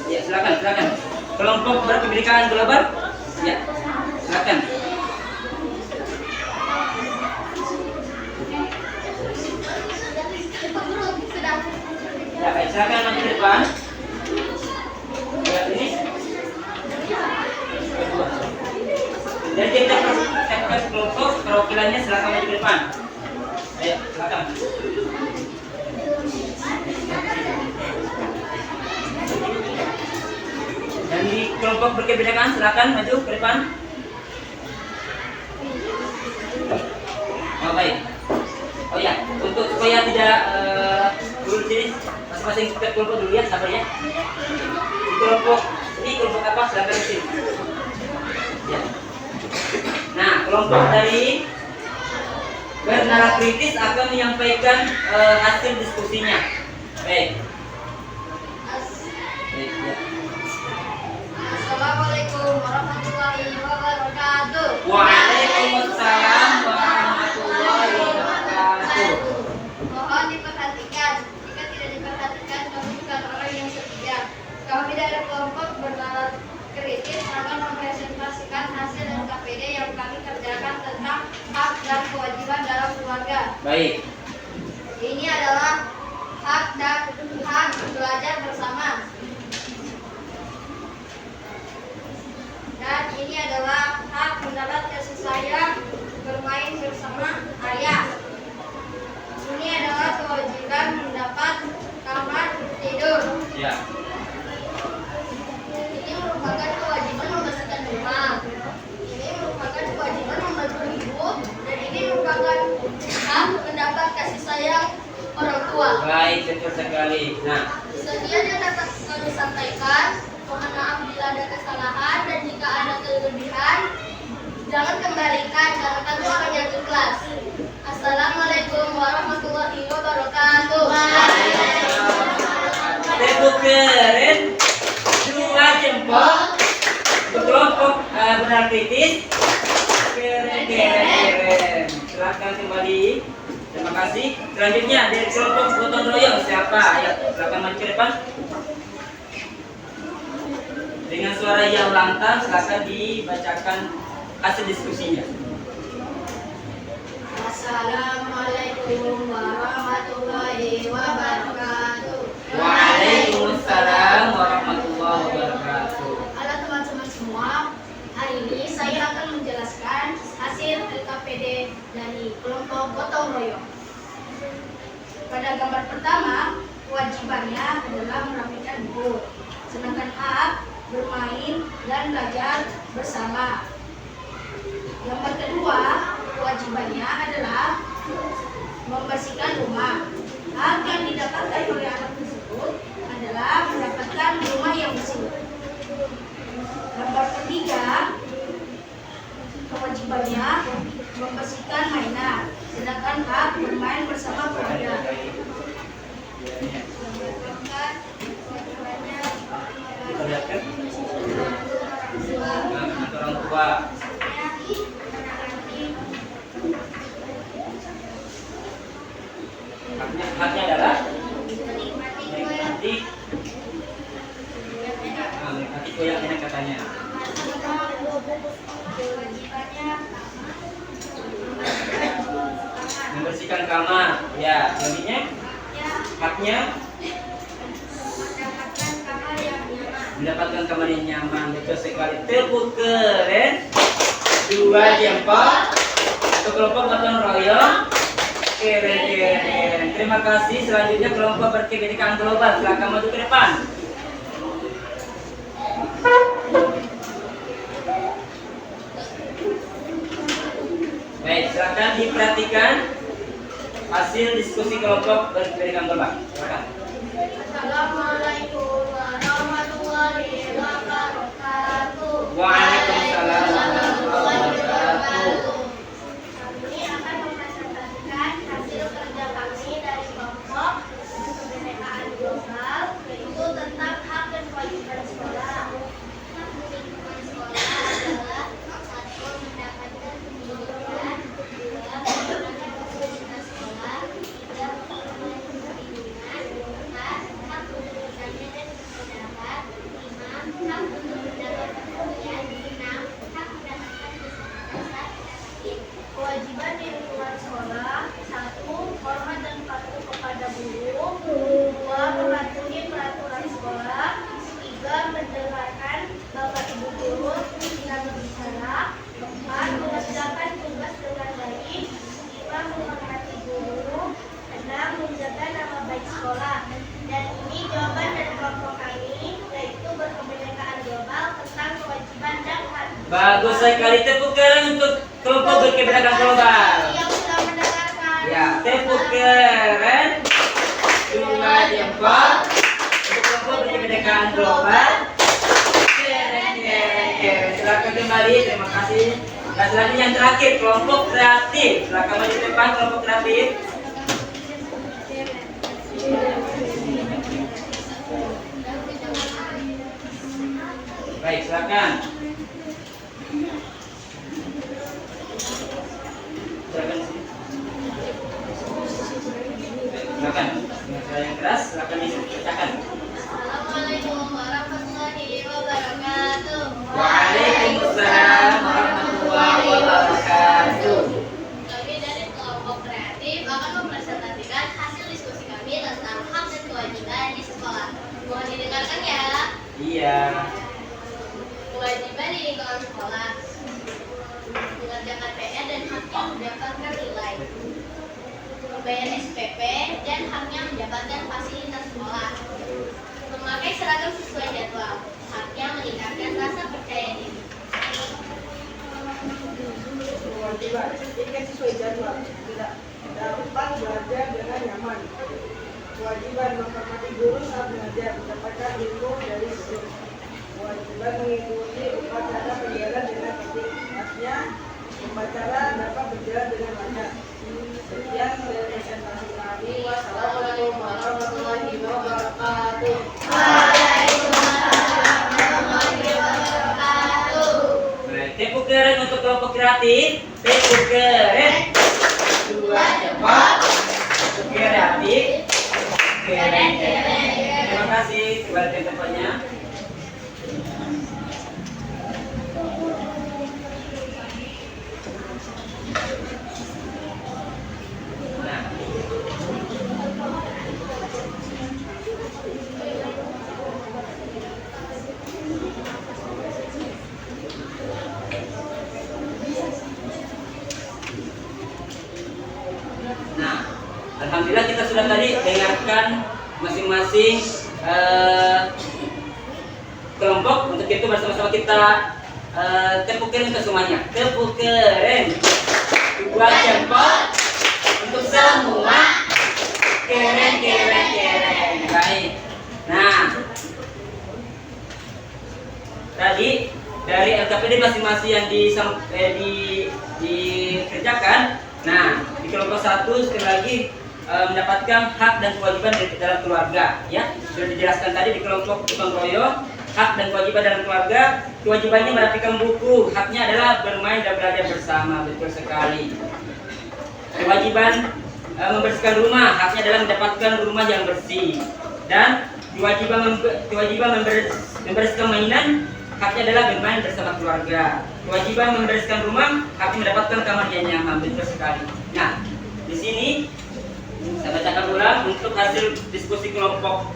Speaker 1: Ya silakan, silakan. Kelompok berkebinekaan global, ya silakan. Ya baik, silakan maju ke depan. Ya ini. Dan kita kelompok perwakilannya silakan maju ke depan. Ayo, silakan. Dan di kelompok berkebinekaan silakan maju ke depan. Oh baik. Oh ya, untuk supaya tidak dulu di sini masing-masing kelompok dulu ya, sabar ya. Di kelompok apa? Silakan di sini. Ya. Nah, kelompok dari bernalar kritis akan menyampaikan hasil diskusinya. Baik. Baik ya.
Speaker 2: Assalamualaikum warahmatullahi wabarakatuh.
Speaker 1: Waalaikumsalam warahmatullahi wabarakatuh.
Speaker 2: Mohon diperhatikan, jika tidak diperhatikan kami bukan orang yang setia. Kami dari kelompok bernalar kritis akan mempresentasikan hasil NKPD yang kami kerjakan tentang hak dan kewajiban dalam keluarga.
Speaker 1: Baik.
Speaker 2: Ini adalah hak dan
Speaker 1: Ya.
Speaker 2: Ini merupakan kewajiban membersihkan rumah. Ini merupakan kewajiban membantu ibu, dan ini merupakan hak mendapat kasih sayang orang tua.
Speaker 1: Baik, betul sekali. Nah,
Speaker 2: Sekian yang dapat kami sampaikan. Mohon maaf bila ada kesalahan, dan jika ada kelebihan, jangan kembalikan karena kami akan nyatu kelas. Assalamualaikum warahmatullahi wabarakatuh.
Speaker 1: tepuk keren, dua jempol, kelompok benar kritis, keren. Silakan kembali. Terima kasih. Selanjutnya dari kelompok gotong royong siapa? Ayo, silakan maju ke depan. Dengan suara yang lantang, silakan dibacakan hasil diskusinya.
Speaker 2: Assalamualaikum warahmatullahi wabarakatuh.
Speaker 1: Waalaikumsalam warahmatullahi wabarakatuh.
Speaker 2: Halo teman-teman semua, hari ini saya akan menjelaskan hasil LKPD dari kelompok gotong royong. Pada gambar pertama, kewajibannya adalah merapikan buku, sedangkan hak bermain dan belajar bersama. Gambar kedua, kewajibannya adalah membersihkan rumah. Hak yang didapatkan oleh anak tersebut adalah mendapatkan rumah yang bersih. Gambar ketiga, kewajibannya membersihkan mainan, sedangkan hak bermain bersama keluarga. Gambar keempat, kewajibannya
Speaker 1: Diperlihatkan orang tua. Haknya adalah menikmati koyak enak katanya. Membersihkan kamar, ya. Selanjutnya haknya mendapatkan kamar yang nyaman. Betul sekali. Tepuk keren. Dua jempol. Untuk kelompok gotong royong. Keren. Terima kasih. Selanjutnya kelompok berkebinekaan global. Silakan maju ke depan. Baik, silakan diperhatikan hasil diskusi kelompok berkebinekaan global. Silakan.
Speaker 2: Assalamualaikum warahmatullahi wabarakatuh.
Speaker 1: Waalaikumsalam warahmatullahi wabarakatuh.
Speaker 2: Kami akan mempresentasikan hasil kerja kami dari kelompok kebinekaan global, yaitu tentang hak dan kewajiban sekolah. Hak lingkungan sekolah adalah satu, mendapatkan pendidikan, dua, menggunakan fasilitas sekolah, tiga, menggunakan perlindungan, empat, hak untuk bertanya dan berpendapat, lima, hak untuk mendapatkan kuliah, enam, hak mendapatkan kesehatan sakit. Kewajiban di lingkungan sekolah: satu, hormat dan patuh kepada guru, dua, mematuhi peraturan sekolah, tiga, mendengarkan bapak ibu guru bila berbicara, empat, mengerjakan tugas dengan baik, lima, menghormati guru, enam, menjaga nama baik sekolah. Dan ini jawaban dari kelompok kami, yaitu berkebinekaan global tentang kewajiban dan hak.
Speaker 1: Bagus sekali. Tepuk keren untuk kelompok berkebinekaan global.
Speaker 2: Yang sudah mendengarkan.
Speaker 1: Ya, tepuk keren. Dua jempol untuk kelompok berkebinekaan global. Keren. Silakan kembali. Terima kasih. Dan selanjutnya yang terakhir kelompok kreatif. Silakan maju ke depan kelompok kreatif. Baik, silakan. Silakan di sini. Silakan. Dengan suara yang keras, silakan dibacakan.
Speaker 2: Assalamualaikum warahmatullahi wabarakatuh.
Speaker 1: Waalaikumsalam warahmatullahi wabarakatuh.
Speaker 2: Kami dari kelompok kreatif akan mempresentasikan hasil diskusi kami tentang hak dan kewajiban di sekolah. Mohon didengarkan ya.
Speaker 1: Iya.
Speaker 2: Kewajiban di lingkungan sekolah: mengerjakan PR dan haknya mendapatkan nilai, membayar SPP dan haknya mendapatkan fasilitas sekolah, Memakai seragam sesuai jadwal. Haknya meningkatkan rasa percaya diri.
Speaker 7: Kewajiban tiket sesuai jadwal, tidak dapat belajar dengan nyaman. Kewajiban menghormati guru saat mengajar, mendapatkan ilmu dari guru. Kewajiban mengikuti upacara perjalanan dengan tertib. Haknya upacara dapat berjalan dengan lancar. Sekian dari presentasi kami. Wassalamualaikum warahmatullahi wabarakatuh.
Speaker 1: Tepuk keren untuk kelompok kreatif. Tepuk keren. Dua cepat. Kreatif. Keren. Terima kasih. Kembali ke tempatnya. Nah, alhamdulillah kita sudah tadi dengarkan masing-masing kelompok. Untuk itu bersama-sama kita tepuk keren untuk semuanya. Tepuk keren. Dua jempol untuk semua. Keren, keren, keren. Baik. Nah, tadi dari LKPD masing-masing yang dikerjakan. Nah, di kelompok 1 sekali lagi mendapatkan hak dan kewajiban dari dalam keluarga, ya. Sudah dijelaskan tadi di kelompok gotong royong, hak dan kewajiban dalam keluarga. Kewajibannya merapikan buku, haknya adalah bermain dan belajar bersama. Betul sekali. Kewajiban membersihkan rumah, haknya adalah mendapatkan rumah yang bersih. Dan kewajiban membersihkan mainan, haknya adalah bermain bersama keluarga. Kewajiban membereskan rumah, haknya mendapatkan kamar yang nyaman. Betul sekali. Nah, di sini saya bacakan ulang untuk hasil diskusi kelompok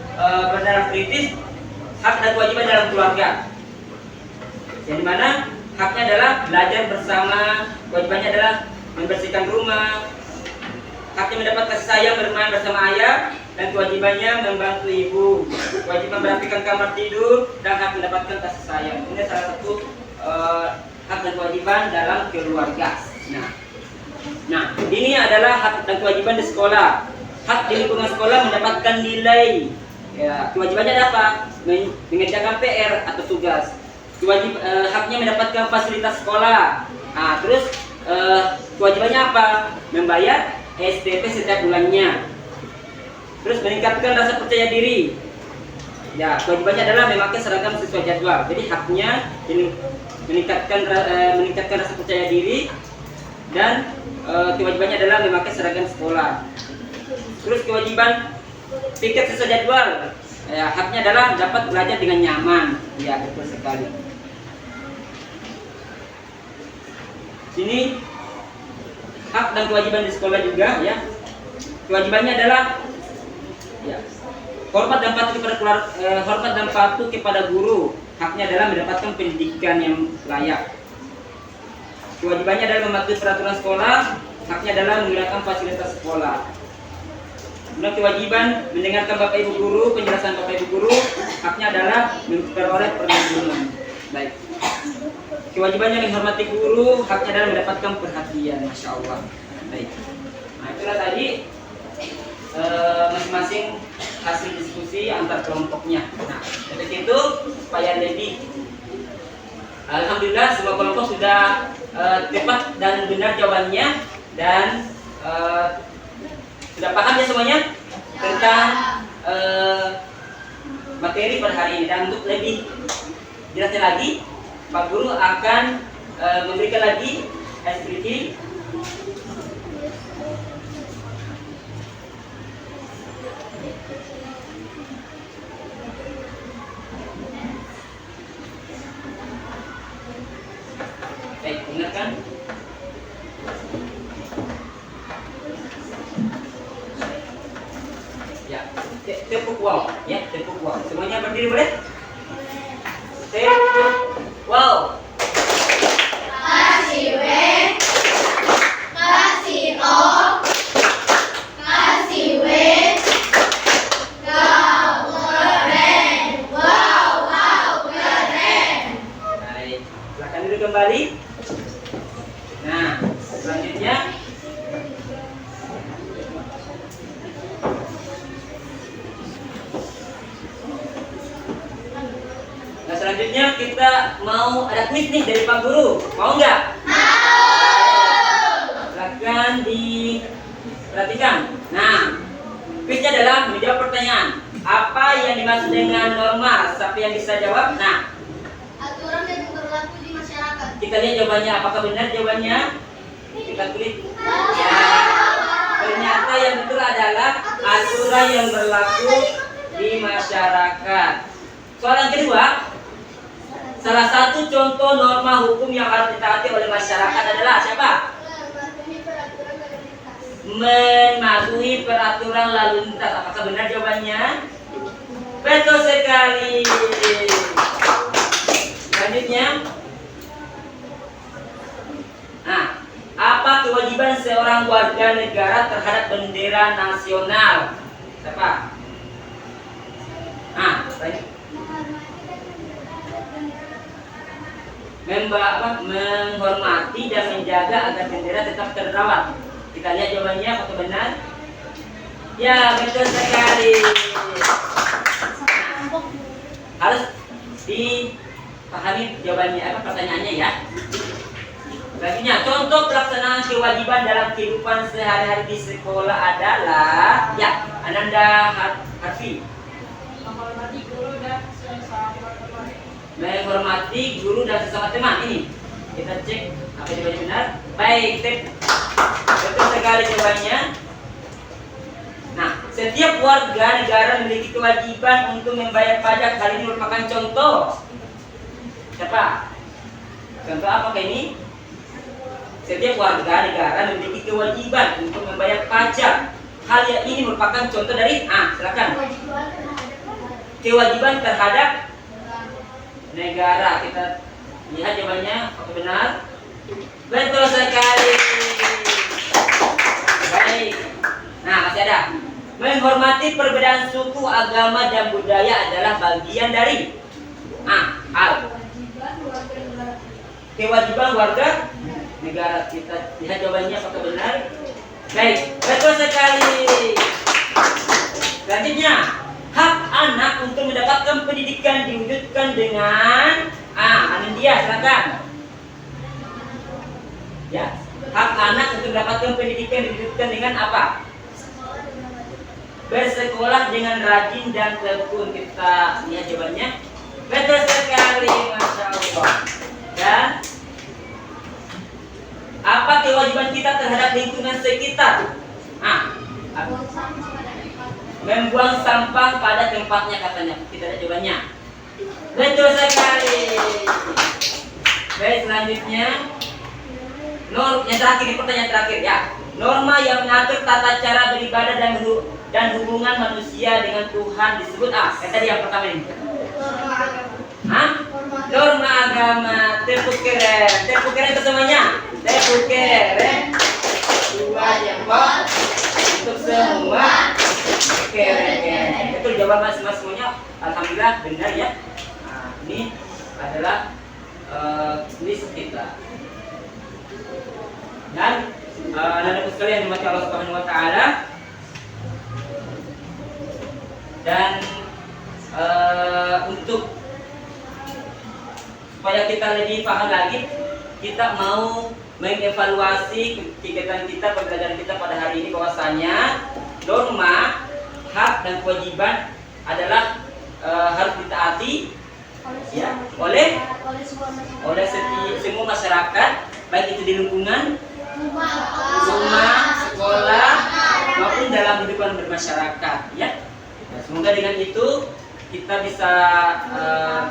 Speaker 1: berdarah kritis, hak dan kewajiban dalam keluarga. Yang dimana haknya adalah belajar bersama, kewajibannya adalah membersihkan rumah, haknya mendapat kasih sayang bermain bersama ayah, dan kewajibannya membantu ibu. Kewajiban merapikan kamar tidur dan hak mendapatkan kasih sayang. Ini salah satu hak dan kewajiban dalam keluarga. Nah, ini adalah hak dan kewajiban di sekolah. Hak di lingkungan sekolah mendapatkan nilai. Ya, kewajibannya ada apa? Mengerjakan PR atau tugas. Haknya mendapatkan fasilitas sekolah. Nah, terus kewajibannya apa? Membayar SPP setiap bulannya. Terus meningkatkan rasa percaya diri. Ya, kewajibannya adalah memakai seragam sesuai jadwal. Jadi haknya ini meningkatkan rasa percaya diri, dan kewajibannya adalah memakai seragam sekolah. Terus kewajiban tiket sesuai jadwal. Ya, haknya adalah dapat belajar dengan nyaman. Ya, betul sekali. Sini hak dan kewajiban di sekolah juga, ya. Kewajibannya adalah ya, hormat dan patuh kepada guru. Haknya adalah mendapatkan pendidikan yang layak. Kewajibannya adalah mematuhi peraturan sekolah. Haknya adalah menggunakan fasilitas sekolah. Kemudian kewajiban mendengarkan bapak ibu guru, penjelasan bapak ibu guru. Haknya adalah memperoleh perlindungan. Baik. Kewajibannya menghormati guru. Haknya adalah mendapatkan perhatian. Masya Allah. Baik. Nah, itulah tadi masing-masing hasil diskusi antar kelompoknya. Nah, dari itu supaya lebih, alhamdulillah semua kelompok sudah tepat dan benar jawabannya, dan sudah paham ya semuanya tentang materi pada hari ini. Dan untuk lebih jelasnya lagi, Pak Guru akan memberikan lagi SPT. Baik, dengarkan. Ya, tepuk wow, ya, tepuk wow. Semuanya berdiri boleh? Tepuk wow.
Speaker 2: Kasih W, kasih O, kasih W, kau keren.
Speaker 1: Selanjutnya kita mau ada kuis nih dari Pak Guru. Mau nggak? Silakan diperhatikan. Nah, kuisnya adalah menjawab pertanyaan. Apa yang dimaksud dengan norma? Siapa yang bisa jawab? Nah,
Speaker 2: Aturan yang berlaku di masyarakat.
Speaker 1: kita lihat jawabannya. Apakah benar jawabannya? Kita tulis. Ya. Ternyata yang betul adalah aturan yang berlaku di masyarakat. Soalan kedua, salah satu contoh norma hukum yang harus ditaati oleh masyarakat adalah siapa? Mematuhi peraturan lalu lintas. Apakah benar jawabannya? Betul sekali. Selanjutnya, nah, apa kewajiban seorang warga negara terhadap bendera nasional? Siapa? Nah, menghormati dan menjaga agar bendera tetap terawat. Kita lihat jawabannya, apakah benar? Ya, betul sekali. Harus dipahami jawabannya, pertanyaannya ya. Selanjutnya, contoh pelaksanaan kewajiban dalam kehidupan sehari-hari di sekolah adalah, ya, Ananda Harfi.
Speaker 7: Menghormati guru dan sesama teman.
Speaker 1: Menghormati guru dan sesama teman. Ini kita cek apa jawabannya benar. Baik, betul sekali jawabannya. Nah, setiap warga negara memiliki kewajiban untuk membayar pajak. Hal ini merupakan contoh. Siapa? Contoh apa ini? Setiap warga negara memiliki kewajiban untuk membayar pajak. Hal yang ini merupakan contoh dari silakan. Kewajiban terhadap negara. Kita lihat jawabannya, apakah benar? Betul sekali. Baik. Nah, masih ada. Menghormati perbedaan suku, agama, dan budaya adalah bagian dari hal. Kewajiban warga negara. Kita lihat jawabannya, apakah benar? Baik, betul sekali. Selanjutnya, hak anak untuk mendapatkan pendidikan diwujudkan dengan Anandia, silakan. Ya, hak anak untuk mendapatkan pendidikan diwujudkan dengan apa? Bersekolah dengan rajin dan tekun. Kita lihat jawabannya. Betul sekali, masya Allah. Dan apa kewajiban kita terhadap lingkungan sekitar? Membuang sampah pada tempatnya katanya. Kita lihat jawabannya. Betul sekali. Baik, selanjutnya yang terakhir, pertanyaan terakhir ya. Norma yang mengatur tata cara beribadah dan hubungan manusia dengan Tuhan disebut yang tadi yang pertama ini. Norma agama. Tepuk keren ke semuanya. Tepuk keren. Dua jempol untuk semua. Keren. Itu jawaban semuanya. Alhamdulillah benar ya. Nah, ini adalah list kita. Dan anak-anak sekalian dimati Allah Subhanahu wa taala. Dan untuk supaya kita lebih paham lagi, kita mau mengevaluasi kegiatan kita, pembelajaran kita pada hari ini, bahwasanya norma, hak dan kewajiban adalah harus ditaati ya oleh semua masyarakat, baik itu di lingkungan rumah, sekolah maupun dalam kehidupan bermasyarakat ya. Nah, semoga dengan itu kita bisa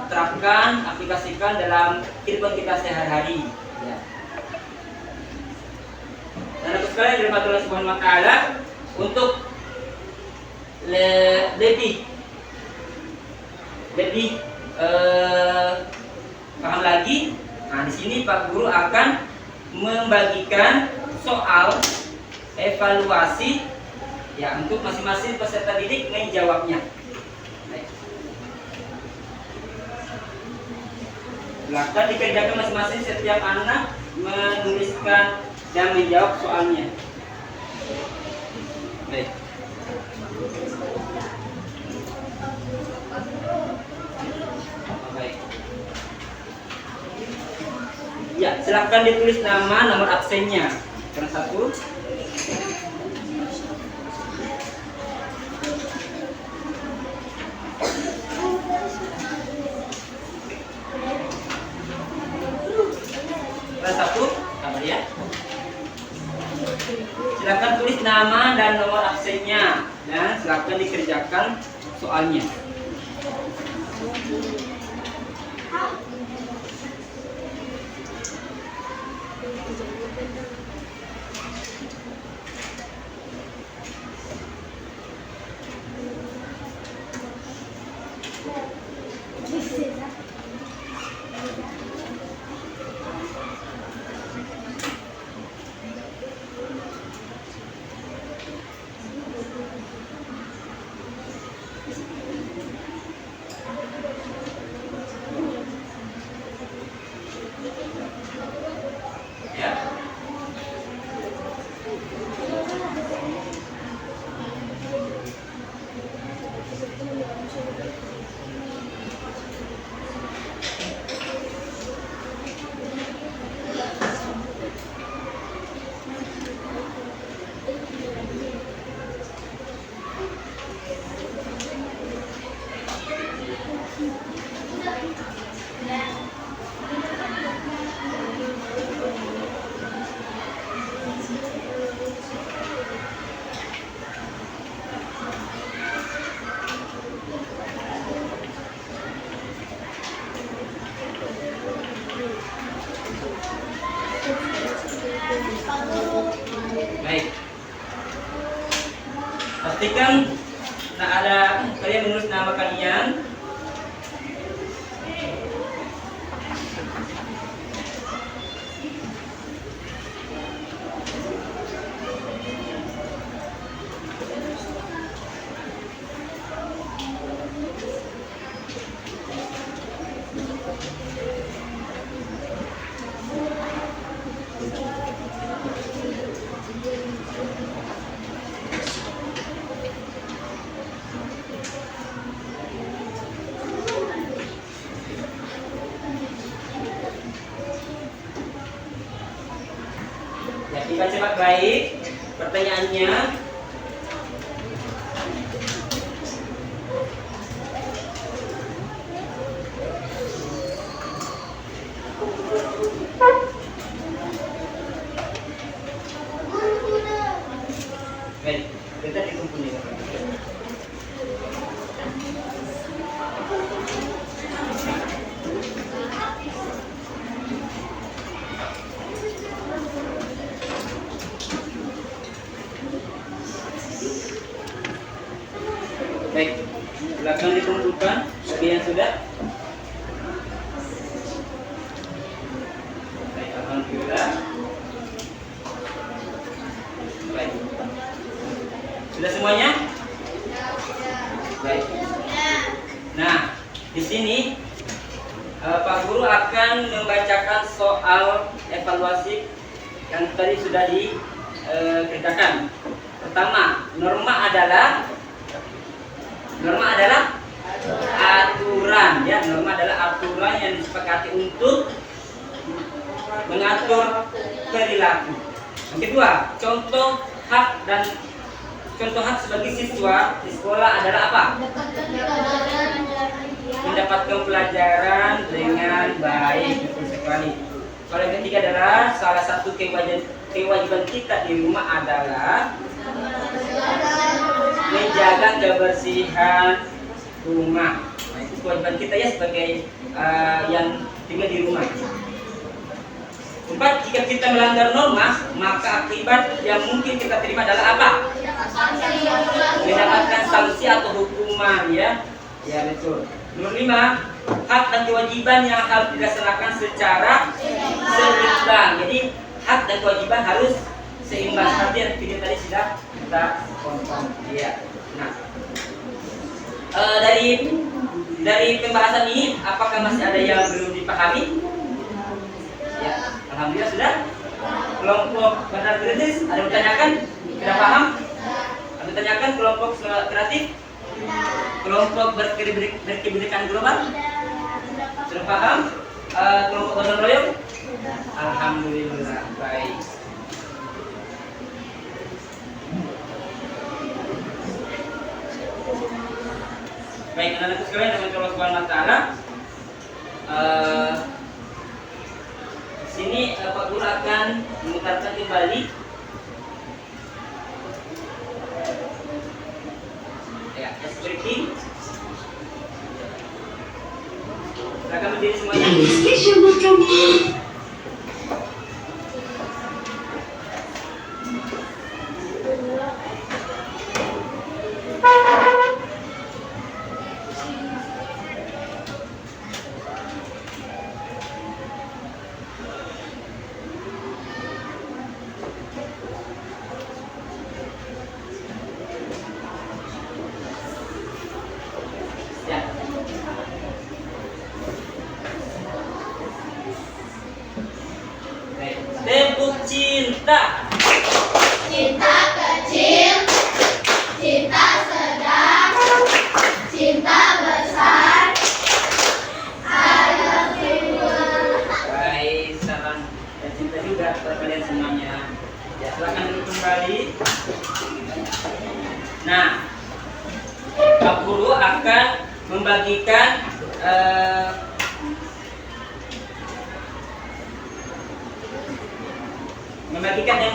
Speaker 1: terapkan, aplikasikan dalam kehidupan kita sehari-hari ya. Dan aku sekalian dirahmati Allah Subhanahu wa taala, untuk lebih paham lagi. Nah, di sini Pak Guru akan membagikan soal evaluasi ya untuk masing-masing peserta didik menjawabnya. Silakan dikerjakan masing-masing, setiap anak menuliskan dan menjawab soalnya. Baik. Baik. silakan ditulis nama, nomor absennya. Yang satu. Yang satu, sabar ya. Silakan tulis nama dan nomor absennya dan silakan dikerjakan soalnya. Ya. Baik. Pastikan tak ada kalian menulis nama kalian. Ya, dibaca baik-baik pertanyaannya. Baik, kita dikumpulin. Baik, silakan dikumpulkan sekian sudah. Baik, alhamdulillah. Baik, sudah semuanya? Baik. Nah, di sini Pak Guru akan membacakan soal evaluasi yang tadi sudah dikerjakan. Pertama, norma adalah aturan, ya. Norma adalah aturan yang disepakati untuk mengatur perilaku. Yang kedua, contoh hak sebagai siswa di sekolah adalah apa? Mendapatkan pelajaran dengan baik, betul sekali. Soal yang ketiga adalah salah satu kewajiban kita di rumah adalah menjaga kebersihan rumah. Nah, itu kewajiban kita ya sebagai yang tinggal di rumah. 4, jika kita melanggar norma, maka akibat yang mungkin kita terima adalah apa? Mendapatkan sanksi atau hukuman, ya. Ya, betul. Nomor 5, hak dan kewajiban yang harus dilaksanakan secara seimbang. Jadi hak dan kewajiban harus seimbang. Seperti yang video tadi sudah kita tonton. Iya. Nah, dari pembahasan ini, apakah masih ada yang belum dipahami? Ya, alhamdulillah sudah. Kelompok benar kritis, ada yang bertanyakan? Sudah paham? Ada yang tanyakan kelompok kreatif? Kelompok berkebinekaan global? Sudah paham? Kelompok gotong royong? Alhamdulillah. Baik. Baik, anak-anakku sekalian, dengan Allah Subhanahu wa taala. Di sini Pak Guru akan memutarkan kembali ya, breaking. Silakan berdiri semuanya.
Speaker 3: Special buat kamu.
Speaker 1: Ya. Baik. Tepuk cinta.
Speaker 2: Cinta kecil, cinta sedang, cinta besar.
Speaker 1: Baik, salam dan cinta juga kepada kalian semuanya. Ya, silakan duduk kembali. Nah, Pak Guru akan membagikan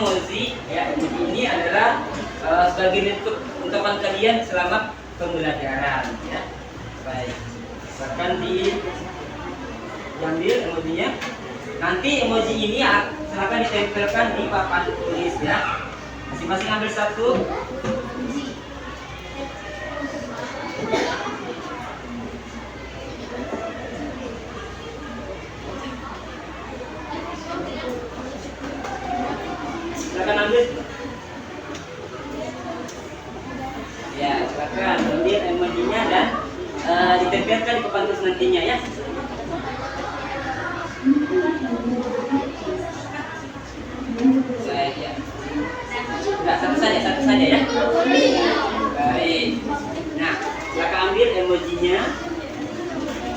Speaker 1: emoji. Ya, emoji ini adalah sebagai bentuk ungkapan kalian selamat pembelajaran. Ya, baik. Silakan diambil emojinya. Nanti emoji ini silakan ditempelkan di papan tulis ya. Masing-masing ambil satu. Silakan ambil. Ya, silakan ambil emojinya dan ditempelkan di papan tulis nantinya ya. Baik ya. Enggak, satu saja ya. Baik. Nah, silakan ambil emojinya.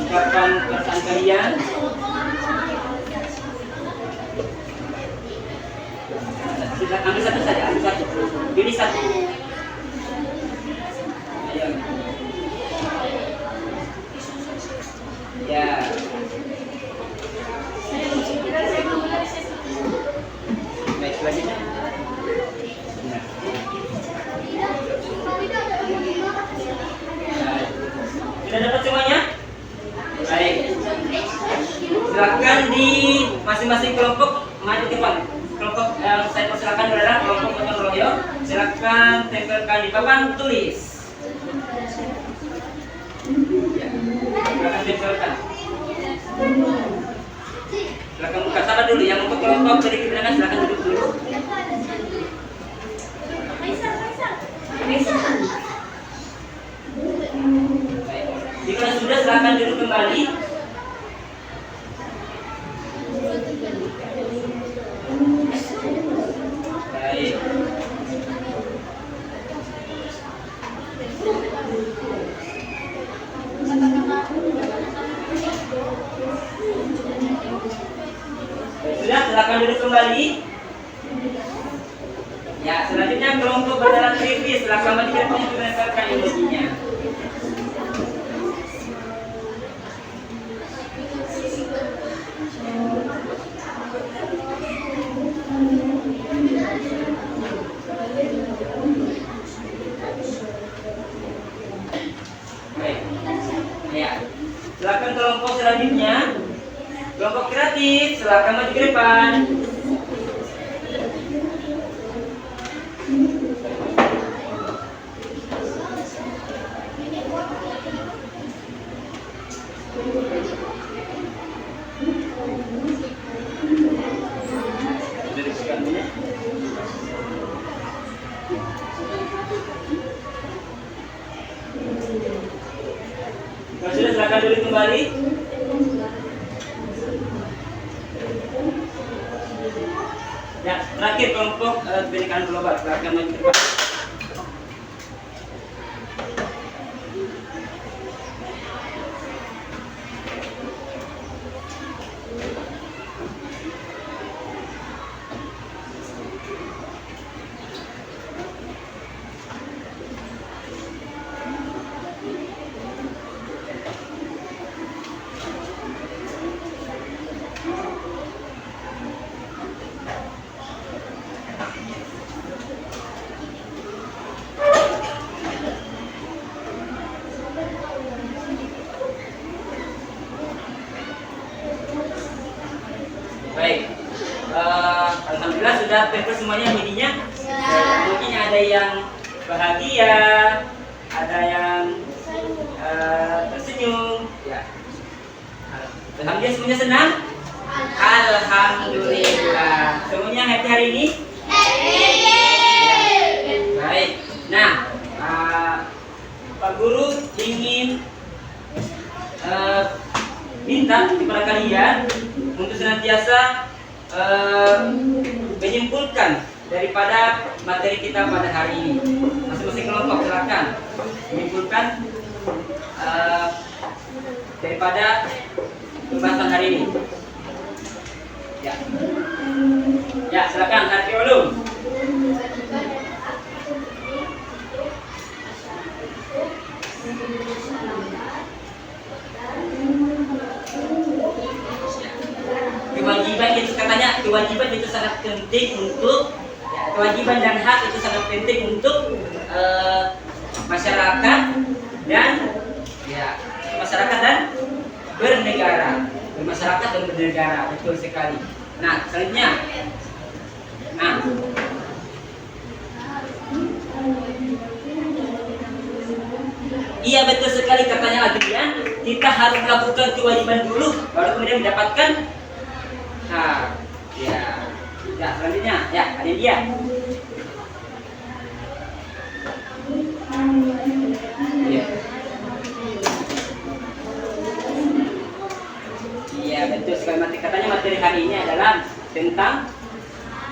Speaker 1: Ucapkan perasaan kalian. Silakan ambil satu saja, ambil satu. Pilih satu. Ayo. Ya. Baik, selanjutnya. Nah. Sudah dapat semuanya? Baik. Silakan di masing-masing kelompok maju ke depan. Kelompok yang saya persilakan adalah kelompok gotong royong. Silakan tempelkan di papan tulis. Ya. Silakan tempelkan. Silakan buka. Sabar dulu. Yang untuk kelompok dari kita silakan duduk dulu. Baik. Jika sudah silakan duduk kembali. Baik. Sudah, silakan duduk kembali. Ya, selanjutnya kelompok berjalan kritis. Silakan maju ke depan untuk menempelkan emojinya. Baik. Ya. Silakan kelompok selanjutnya. Kelompok kreatif, silakan maju ke depan. Kalau sudah silakan duduk kembali. Ya, terakhir kelompok pendidikan global, silakan maju ke depan. Ustaz Pepper semuanya jadinya mungkin ada yang bahagia, ada yang tersenyum, ya. Alhamdulillah semuanya senang. Alhamdulillah semuanya happy hari ini. Baik. Nah, Pak Guru ingin minta kepada kalian untuk senantiasa menyimpulkan daripada materi kita pada hari ini. Masing-masing kelompok silakan menyimpulkan daripada pembahasan hari ini. Ya, silakan Harfi Ulum. Kewajiban itu katanya kewajiban itu sangat penting untuk kewajiban dan hak itu sangat penting untuk masyarakat dan bernegara, bermasyarakat dan bernegara, betul sekali. Nah, selanjutnya, iya betul sekali katanya Adrian, kita harus melakukan kewajiban dulu, baru kemudian mendapatkan. Nah, ya, selanjutnya, ya, ada dia. Iya, betul sekali. Katanya materi hari ini adalah tentang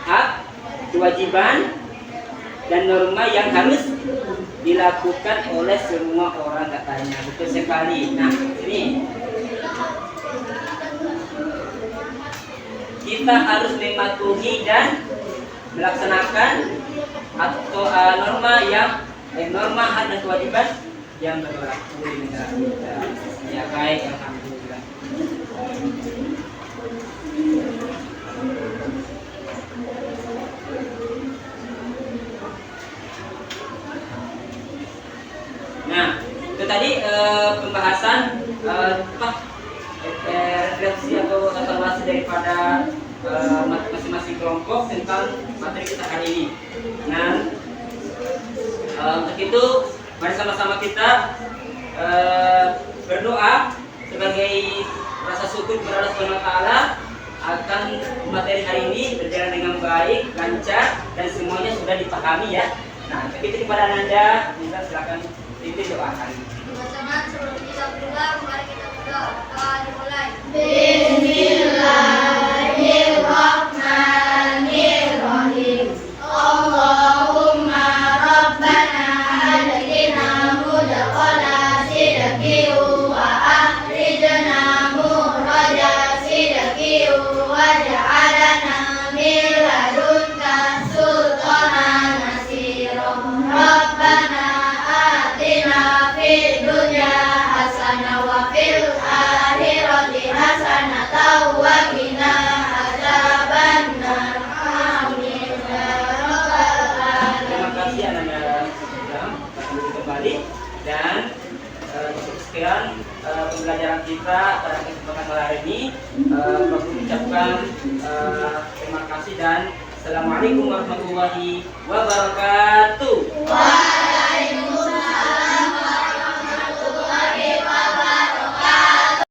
Speaker 1: hak, kewajiban, dan norma yang harus dilakukan oleh semua orang katanya. Betul sekali. Nah, ini kita harus mematuhi dan melaksanakan atau norma hak dan kewajiban yang berlaku di negara kita. Ya, baik, alhamdulillah. Nah, itu tadi pembahasan refleksi atau evaluasi daripada masing-masing kelompok tentang materi kita hari ini. Nah, untuk itu mari sama-sama kita berdoa sebagai rasa syukur kepada Allah Subhanahu wa taala akan materi hari ini berjalan dengan baik, lancar dan semuanya sudah dipahami ya. Nah, begitu kepada Anda, silakan pimpin doa hari ini.
Speaker 2: Teman-teman, sebelum kita pulang, mari kita berdoa dimulai. Bismillahirrahmanirrahim. Allahumma rabbana adkhilna mudkhala sidqin wa akhrijna mukhraja sidqin waj'alna min ladunka sultanan nasira. Rabbana atina fid dunya hasanah wa fil akhirati hasanah wa qina adzabannar. Amin ya rabbal alamin.
Speaker 1: Terima kasih Anda sudah kembali dan sekian pembelajaran kita pada kesempatan hari ini. Aku mengucapkan terima kasih dan Assalamualaikum warahmatullahi wabarakatuh.